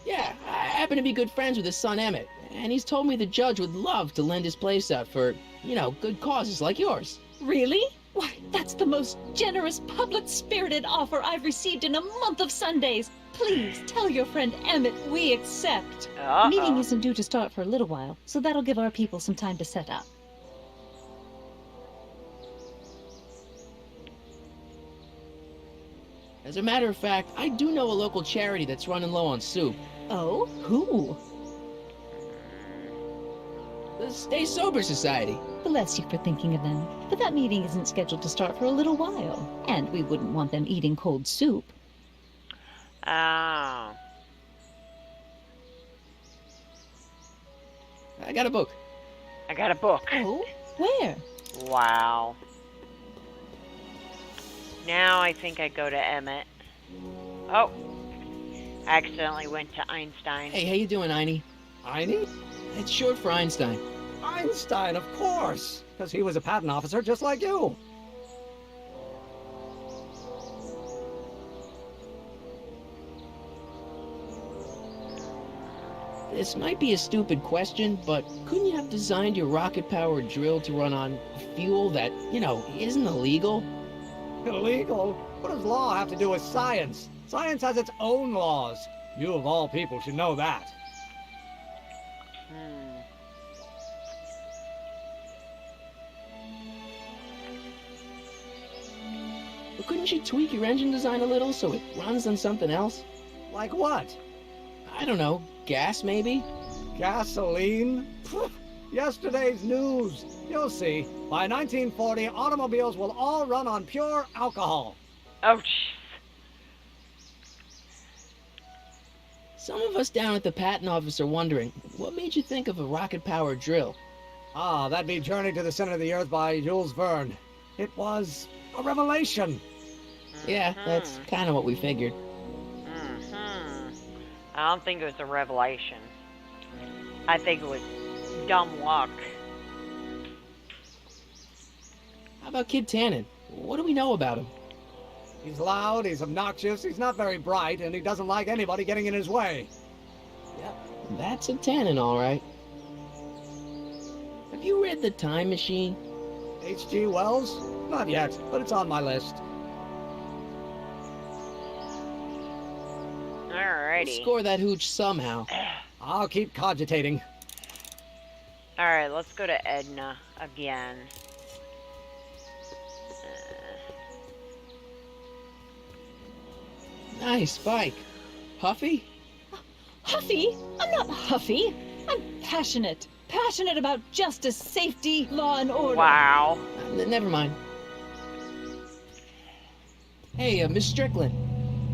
Speaker 2: Yeah, I happen to be good friends with his son Emmett, and he's told me the judge would love to lend his place out for, you know, good causes like yours.
Speaker 9: Really? Why, that's the most generous, public-spirited offer I've received in a month of Sundays. Please tell your friend Emmett we accept. The meeting isn't due to start for a little while, so that'll give our people some time to set up.
Speaker 2: As a matter of fact, I do know a local charity that's running low on soup.
Speaker 9: Oh? Who?
Speaker 2: The Stay Sober Society.
Speaker 9: Bless you for thinking of them. But that meeting isn't scheduled to start for a little while, and we wouldn't want them eating cold soup.
Speaker 1: Oh.
Speaker 2: I got a book.
Speaker 1: I got a book.
Speaker 9: Oh? Where?
Speaker 1: Wow. Now I think I go to Emmett. Oh. I accidentally went to Einstein.
Speaker 2: Hey, how you doing, Einie?
Speaker 10: Einie?
Speaker 2: It's short for Einstein.
Speaker 10: Einstein, of course. Because he was a patent officer just like you.
Speaker 2: This might be a stupid question, but couldn't you have designed your rocket-powered drill to run on fuel that, you know, isn't illegal?
Speaker 10: Illegal? What does law have to do with science? Science has its own laws. You of all people should know that.
Speaker 2: But couldn't you tweak your engine design a little so it runs on something else?
Speaker 10: Like what?
Speaker 2: I don't know. Gas, maybe?
Speaker 10: Gasoline? Yesterday's news. You'll see. By 1940, automobiles will all run on pure alcohol.
Speaker 1: Oh, jeez.
Speaker 2: Some of us down at the patent office are wondering, what made you think of a rocket-powered drill?
Speaker 10: Ah, that'd be Journey to the Center of the Earth by Jules Verne. It was a revelation.
Speaker 2: Yeah, that's kind of what we figured.
Speaker 1: I don't think it was a revelation. I think it was dumb luck.
Speaker 2: How about Kid Tannen? What do we know about him?
Speaker 10: He's loud, he's obnoxious, he's not very bright, and he doesn't like anybody getting in his way.
Speaker 2: Yep, that's a Tannen, all right. Have you read The Time Machine?
Speaker 10: H.G. Wells? Not yet, but it's on my list.
Speaker 1: Alrighty.
Speaker 2: Let's score that hooch somehow.
Speaker 10: I'll keep cogitating.
Speaker 1: Alright, let's go to Edna again.
Speaker 2: Nice bike. Huffy?
Speaker 9: Huffy? I'm not Huffy. I'm passionate. Passionate about justice, safety, law, and order.
Speaker 1: Wow.
Speaker 2: Never mind. Hey, Miss Strickland.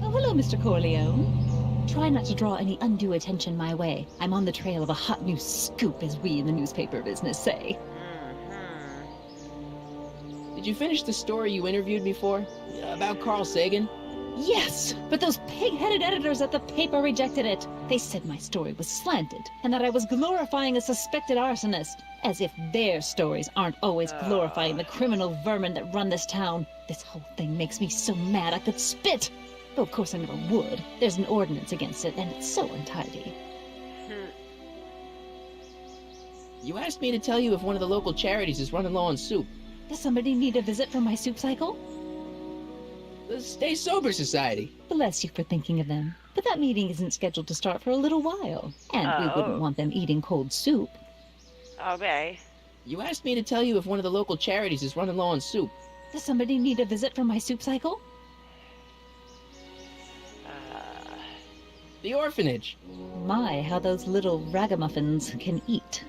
Speaker 9: Oh, hello, Mr. Corleone. Try not to draw any undue attention my way. I'm on the trail of a hot new scoop, as we in the newspaper business say.
Speaker 2: Did you finish the story you interviewed me for? About Carl Sagan?
Speaker 9: Yes, but those pig-headed editors at the paper rejected it. They said my story was slanted, and that I was glorifying a suspected arsonist. As if their stories aren't always glorifying the criminal vermin that run this town. This whole thing makes me so mad I could spit. Though of course I never would. There's an ordinance against it, and it's so untidy.
Speaker 2: You asked me to tell you if one of the local charities is running low on soup.
Speaker 9: Does somebody need a visit from my soup cycle?
Speaker 2: The Stay Sober Society.
Speaker 9: Bless you for thinking of them. But that meeting isn't scheduled to start for a little while. And we wouldn't want them eating cold soup.
Speaker 1: Okay.
Speaker 2: You asked me to tell you if one of the local charities is running low on soup.
Speaker 9: Does somebody need a visit from my soup cycle?
Speaker 2: The orphanage.
Speaker 9: My, how those little ragamuffins can eat.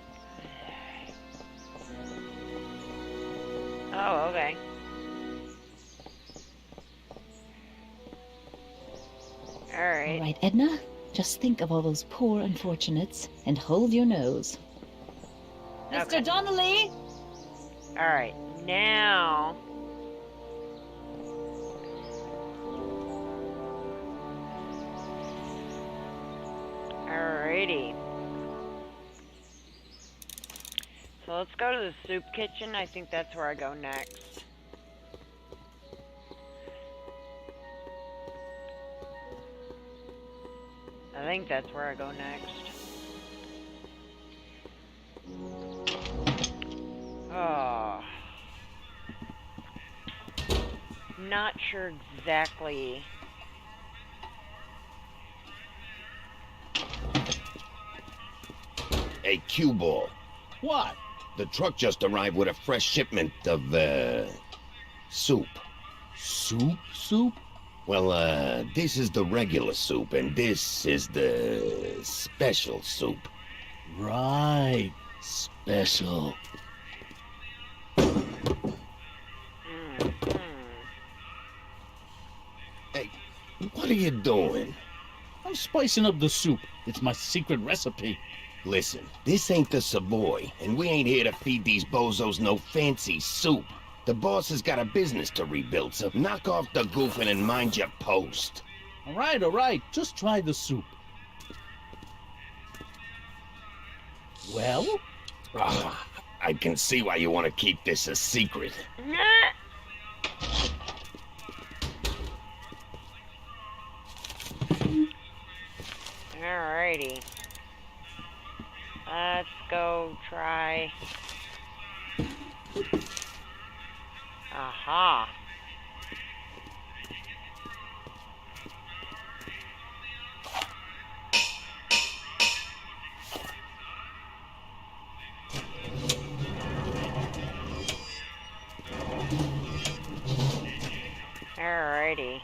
Speaker 1: Oh, okay. Alright.
Speaker 9: All right, Edna. Just think of all those poor unfortunates and hold your nose.
Speaker 1: Okay.
Speaker 9: Mr. Donnelly!
Speaker 1: Alright, now... Alrighty. So let's go to the soup kitchen. I think that's where I go next. I think that's where I go next. Oh. Not sure exactly.
Speaker 12: Hey, cue ball.
Speaker 11: What?
Speaker 12: The truck just arrived with a fresh shipment of, soup.
Speaker 11: Soup? Soup?
Speaker 12: Well, this is the regular soup, and this is the special soup.
Speaker 11: Right. Special.
Speaker 12: Hey, what are you doing?
Speaker 11: I'm spicing up the soup. It's my secret recipe.
Speaker 12: Listen, this ain't the Savoy, and we ain't here to feed these bozos no fancy soup. The boss has got a business to rebuild, so knock off the goofing and mind your post.
Speaker 11: All right. Just try the soup. Well?
Speaker 12: I can see why you want to keep this a secret.
Speaker 1: Alrighty. Let's go try. Aha. Alrighty.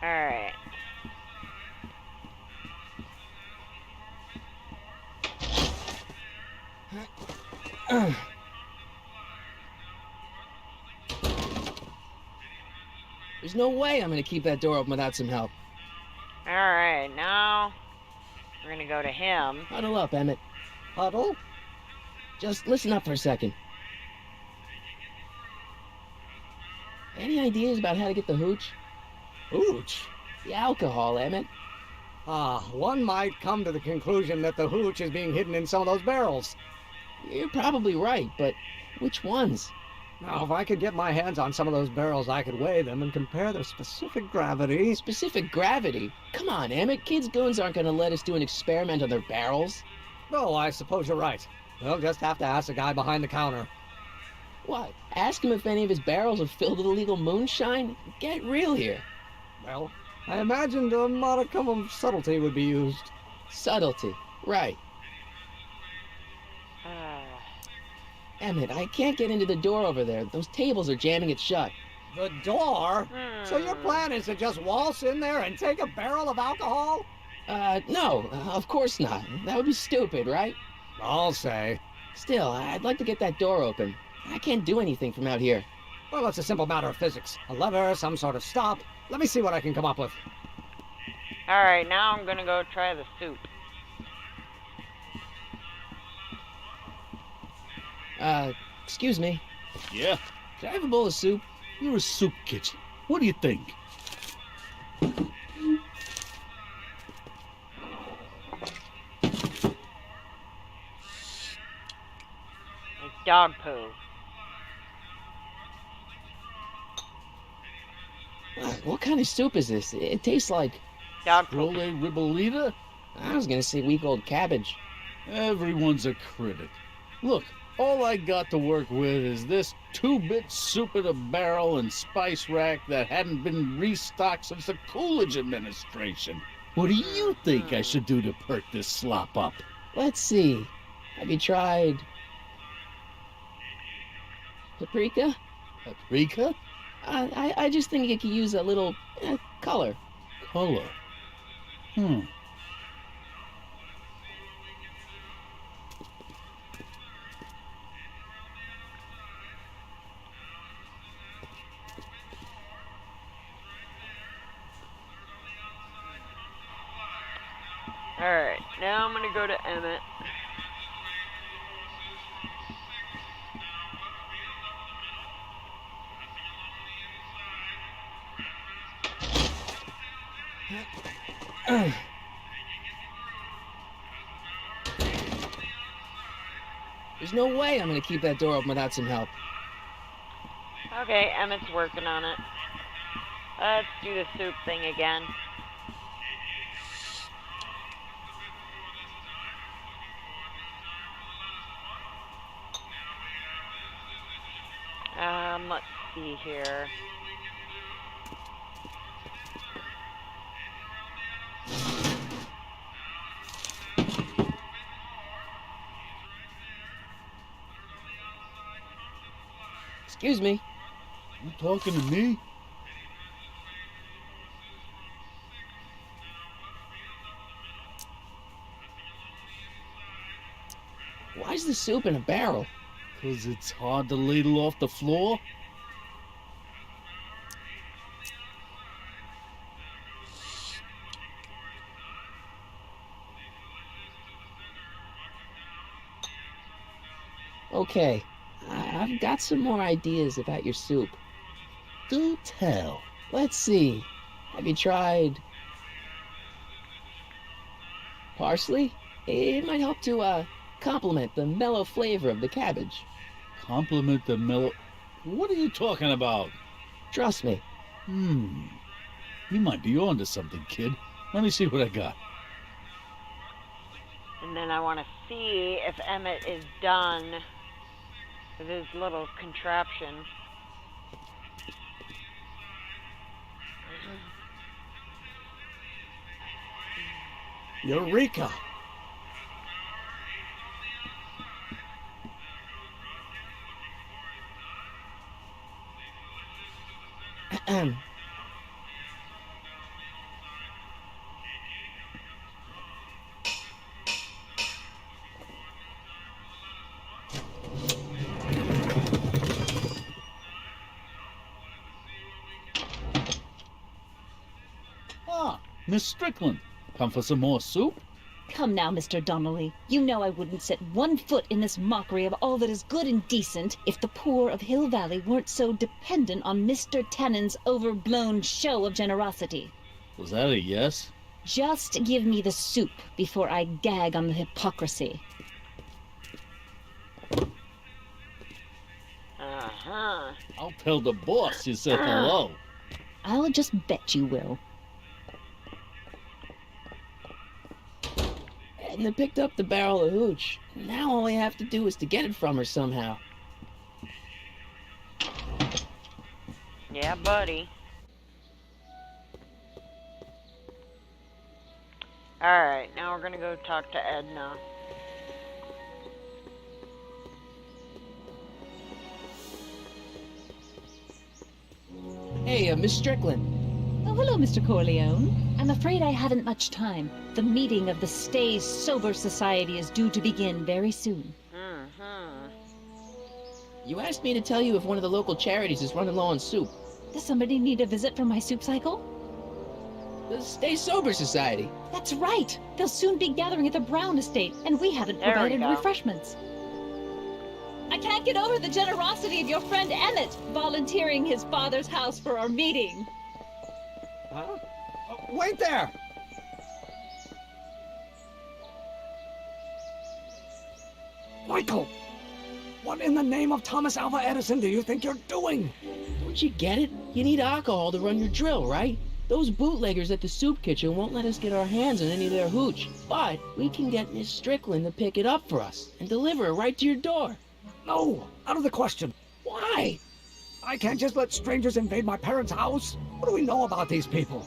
Speaker 1: Alright.
Speaker 2: There's no way I'm gonna keep that door open without some help.
Speaker 1: Alright, now we're gonna go to him.
Speaker 2: Huddle up, Emmett.
Speaker 10: Huddle?
Speaker 2: Just listen up for a second. Any ideas about how to get the hooch?
Speaker 10: Hooch?
Speaker 2: The alcohol, Emmett.
Speaker 10: One might come to the conclusion that the hooch is being hidden in some of those barrels.
Speaker 2: You're probably right, but which ones?
Speaker 10: Now, if I could get my hands on some of those barrels, I could weigh them and compare their specific gravity.
Speaker 2: Specific gravity? Come on, Emmett. Kids' goons aren't gonna let us do an experiment on their barrels.
Speaker 10: Oh, I suppose you're right. We'll just have to ask the guy behind the counter.
Speaker 2: What? Ask him if any of his barrels are filled with illegal moonshine? Get real here.
Speaker 10: Well, I imagined a modicum of subtlety would be used.
Speaker 2: Subtlety, right. Emmett, I can't get into the door over there. Those tables are jamming it shut.
Speaker 10: The door? So your plan is to just waltz in there and take a barrel of alcohol?
Speaker 2: No, of course not. That would be stupid, right?
Speaker 10: I'll say.
Speaker 2: Still, I'd like to get that door open. I can't do anything from out here.
Speaker 10: Well, it's a simple matter of physics. A lever, some sort of stop. Let me see what I can come up with.
Speaker 1: Alright, now I'm gonna go try the soup.
Speaker 2: Excuse me.
Speaker 13: Yeah?
Speaker 2: Can I have a bowl of soup?
Speaker 13: You're a soup kitchen. What do you think?
Speaker 1: It's dog poo.
Speaker 2: What kind of soup is this? It tastes like...
Speaker 1: Dog poo.
Speaker 13: Role Ribolita?
Speaker 2: I was gonna say week-old cabbage.
Speaker 13: Everyone's a critic. Look, all I got to work with is this 2-bit soup in a barrel and spice rack that hadn't been restocked since the Coolidge administration. What do you think I should do to perk this slop up?
Speaker 2: Let's see. Have you tried... paprika?
Speaker 13: Paprika?
Speaker 2: I just think it could use a little color.
Speaker 13: Color? Hmm.
Speaker 1: Alright, now I'm gonna go to Emmett.
Speaker 2: There's no way I'm gonna keep that door open without some help.
Speaker 1: Okay, Emmett's working on it. Let's do the soup thing again. Let's see here.
Speaker 2: Excuse me.
Speaker 13: You talking to me?
Speaker 2: Why's the soup in a barrel?
Speaker 13: 'Cause it's hard to ladle off the floor?
Speaker 2: Okay, I've got some more ideas about your soup.
Speaker 13: Do tell.
Speaker 2: Let's see. Have you tried... parsley? It might help to, complement the mellow flavor of the cabbage.
Speaker 13: Compliment the mellow... What are you talking about?
Speaker 2: Trust me.
Speaker 13: You might be onto something, kid. Let me see what I got.
Speaker 1: And then I want to see if Emmett is done with his little contraption.
Speaker 10: Eureka!
Speaker 13: Ah, Miss Strickland. Come for some more soup?
Speaker 9: Come now, Mr. Donnelly. You know I wouldn't set one foot in this mockery of all that is good and decent if the poor of Hill Valley weren't so dependent on Mr. Tannen's overblown show of generosity.
Speaker 13: Was that a yes?
Speaker 9: Just give me the soup before I gag on the hypocrisy.
Speaker 1: Uh-huh.
Speaker 13: I'll tell the boss you said hello.
Speaker 9: I'll just bet you will.
Speaker 2: Edna picked up the barrel of hooch. Now all I have to do is to get it from her somehow.
Speaker 1: Yeah, buddy. Alright, now we're gonna go talk to Edna.
Speaker 2: Hey, Miss Strickland.
Speaker 9: Oh, hello, Mr. Corleone. I'm afraid I haven't much time. The meeting of the Stay Sober Society is due to begin very soon.
Speaker 2: You asked me to tell you if one of the local charities is running low on soup.
Speaker 9: Does somebody need a visit from my soup cycle?
Speaker 2: The Stay Sober Society.
Speaker 9: That's right. They'll soon be gathering at the Brown estate, and we haven't
Speaker 1: There we
Speaker 9: provided
Speaker 1: go.
Speaker 9: refreshments. I can't get over the generosity of your friend Emmett volunteering his father's house for our meeting.
Speaker 10: Huh? Wait there! Michael! What in the name of Thomas Alva Edison do you think you're doing?
Speaker 2: Don't you get it? You need alcohol to run your drill, right? Those bootleggers at the soup kitchen won't let us get our hands on any of their hooch. But we can get Miss Strickland to pick it up for us and deliver it right to your door.
Speaker 10: No, out of the question.
Speaker 2: Why?
Speaker 10: I can't just let strangers invade my parents' house. What do we know about these people?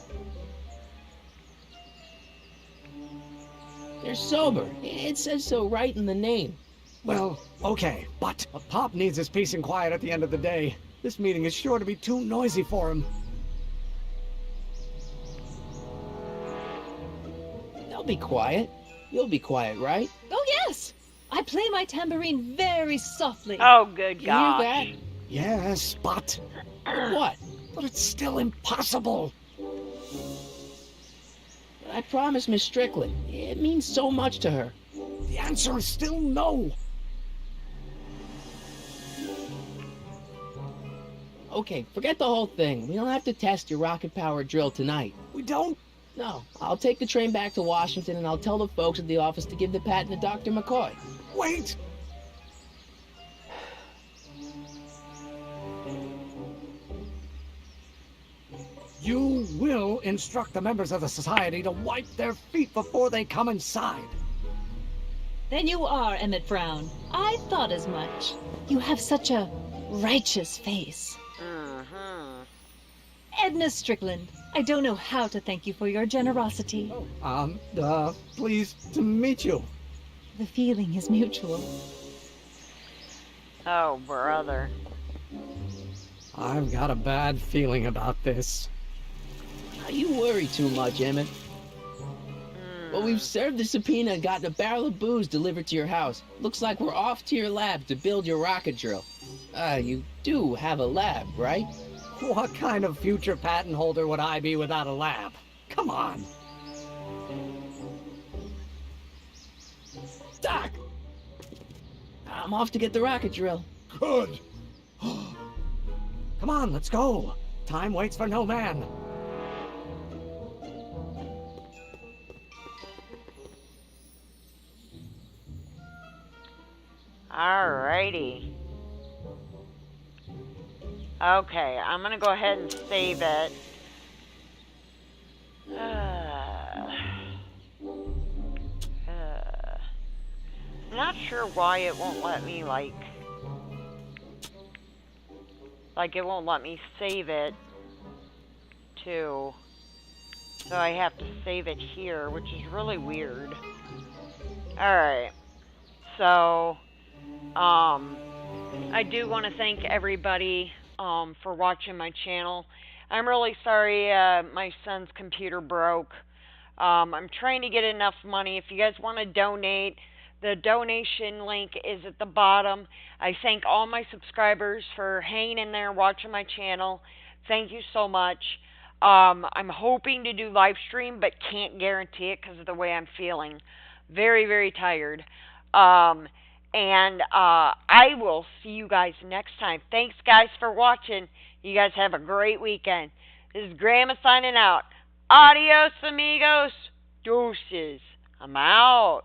Speaker 2: They're sober. It says so right in the name.
Speaker 10: Well, okay, but Pop needs his peace and quiet at the end of the day. This meeting is sure to be too noisy for him.
Speaker 2: They'll be quiet. You'll be quiet, right?
Speaker 9: Oh, yes! I play my tambourine very softly.
Speaker 1: Oh, good
Speaker 2: You
Speaker 1: gosh.
Speaker 2: hear that?
Speaker 10: Yes, but...
Speaker 2: What?
Speaker 10: But it's still impossible.
Speaker 2: But I promised Miss Strickland. It means so much to her.
Speaker 10: The answer is still no.
Speaker 2: Okay, forget the whole thing. We don't have to test your rocket-powered drill tonight.
Speaker 10: We don't?
Speaker 2: No. I'll take the train back to Washington and I'll tell the folks at the office to give the patent to Dr. McCoy.
Speaker 10: Wait! You will instruct the members of the society to wipe their feet before they come inside.
Speaker 9: Then you are Emmett Brown. I thought as much. You have such a righteous face. Edna Strickland, I don't know how to thank you for your generosity.
Speaker 10: Pleased to meet you.
Speaker 9: The feeling is mutual.
Speaker 1: Oh, brother.
Speaker 10: I've got a bad feeling about this.
Speaker 2: You worry too much, Emmett. Well, we've served the subpoena and gotten a barrel of booze delivered to your house. Looks like we're off to your lab to build your rocket drill. You do have a lab, right?
Speaker 10: What kind of future patent holder would I be without a lab? Come on.
Speaker 2: Doc! I'm off to get the rocket drill.
Speaker 3: Good.
Speaker 10: Come on, let's go. Time waits for no man.
Speaker 1: Alrighty. Okay, I'm gonna go ahead and save it. I'm not sure why it won't let me, like it won't let me save it to, so I have to save it here, which is really weird. Alright, so, I do want to thank everybody, for watching my channel. I'm really sorry, my son's computer broke. I'm trying to get enough money. If you guys want to donate, the donation link is at the bottom. I thank all my subscribers for hanging in there, watching my channel. Thank you so much. I'm hoping to do live stream, but can't guarantee it because of the way I'm feeling. Very, very tired. And I will see you guys next time. Thanks, guys, for watching. You guys have a great weekend. This is Grandma signing out. Adios, amigos. Deuces. I'm out.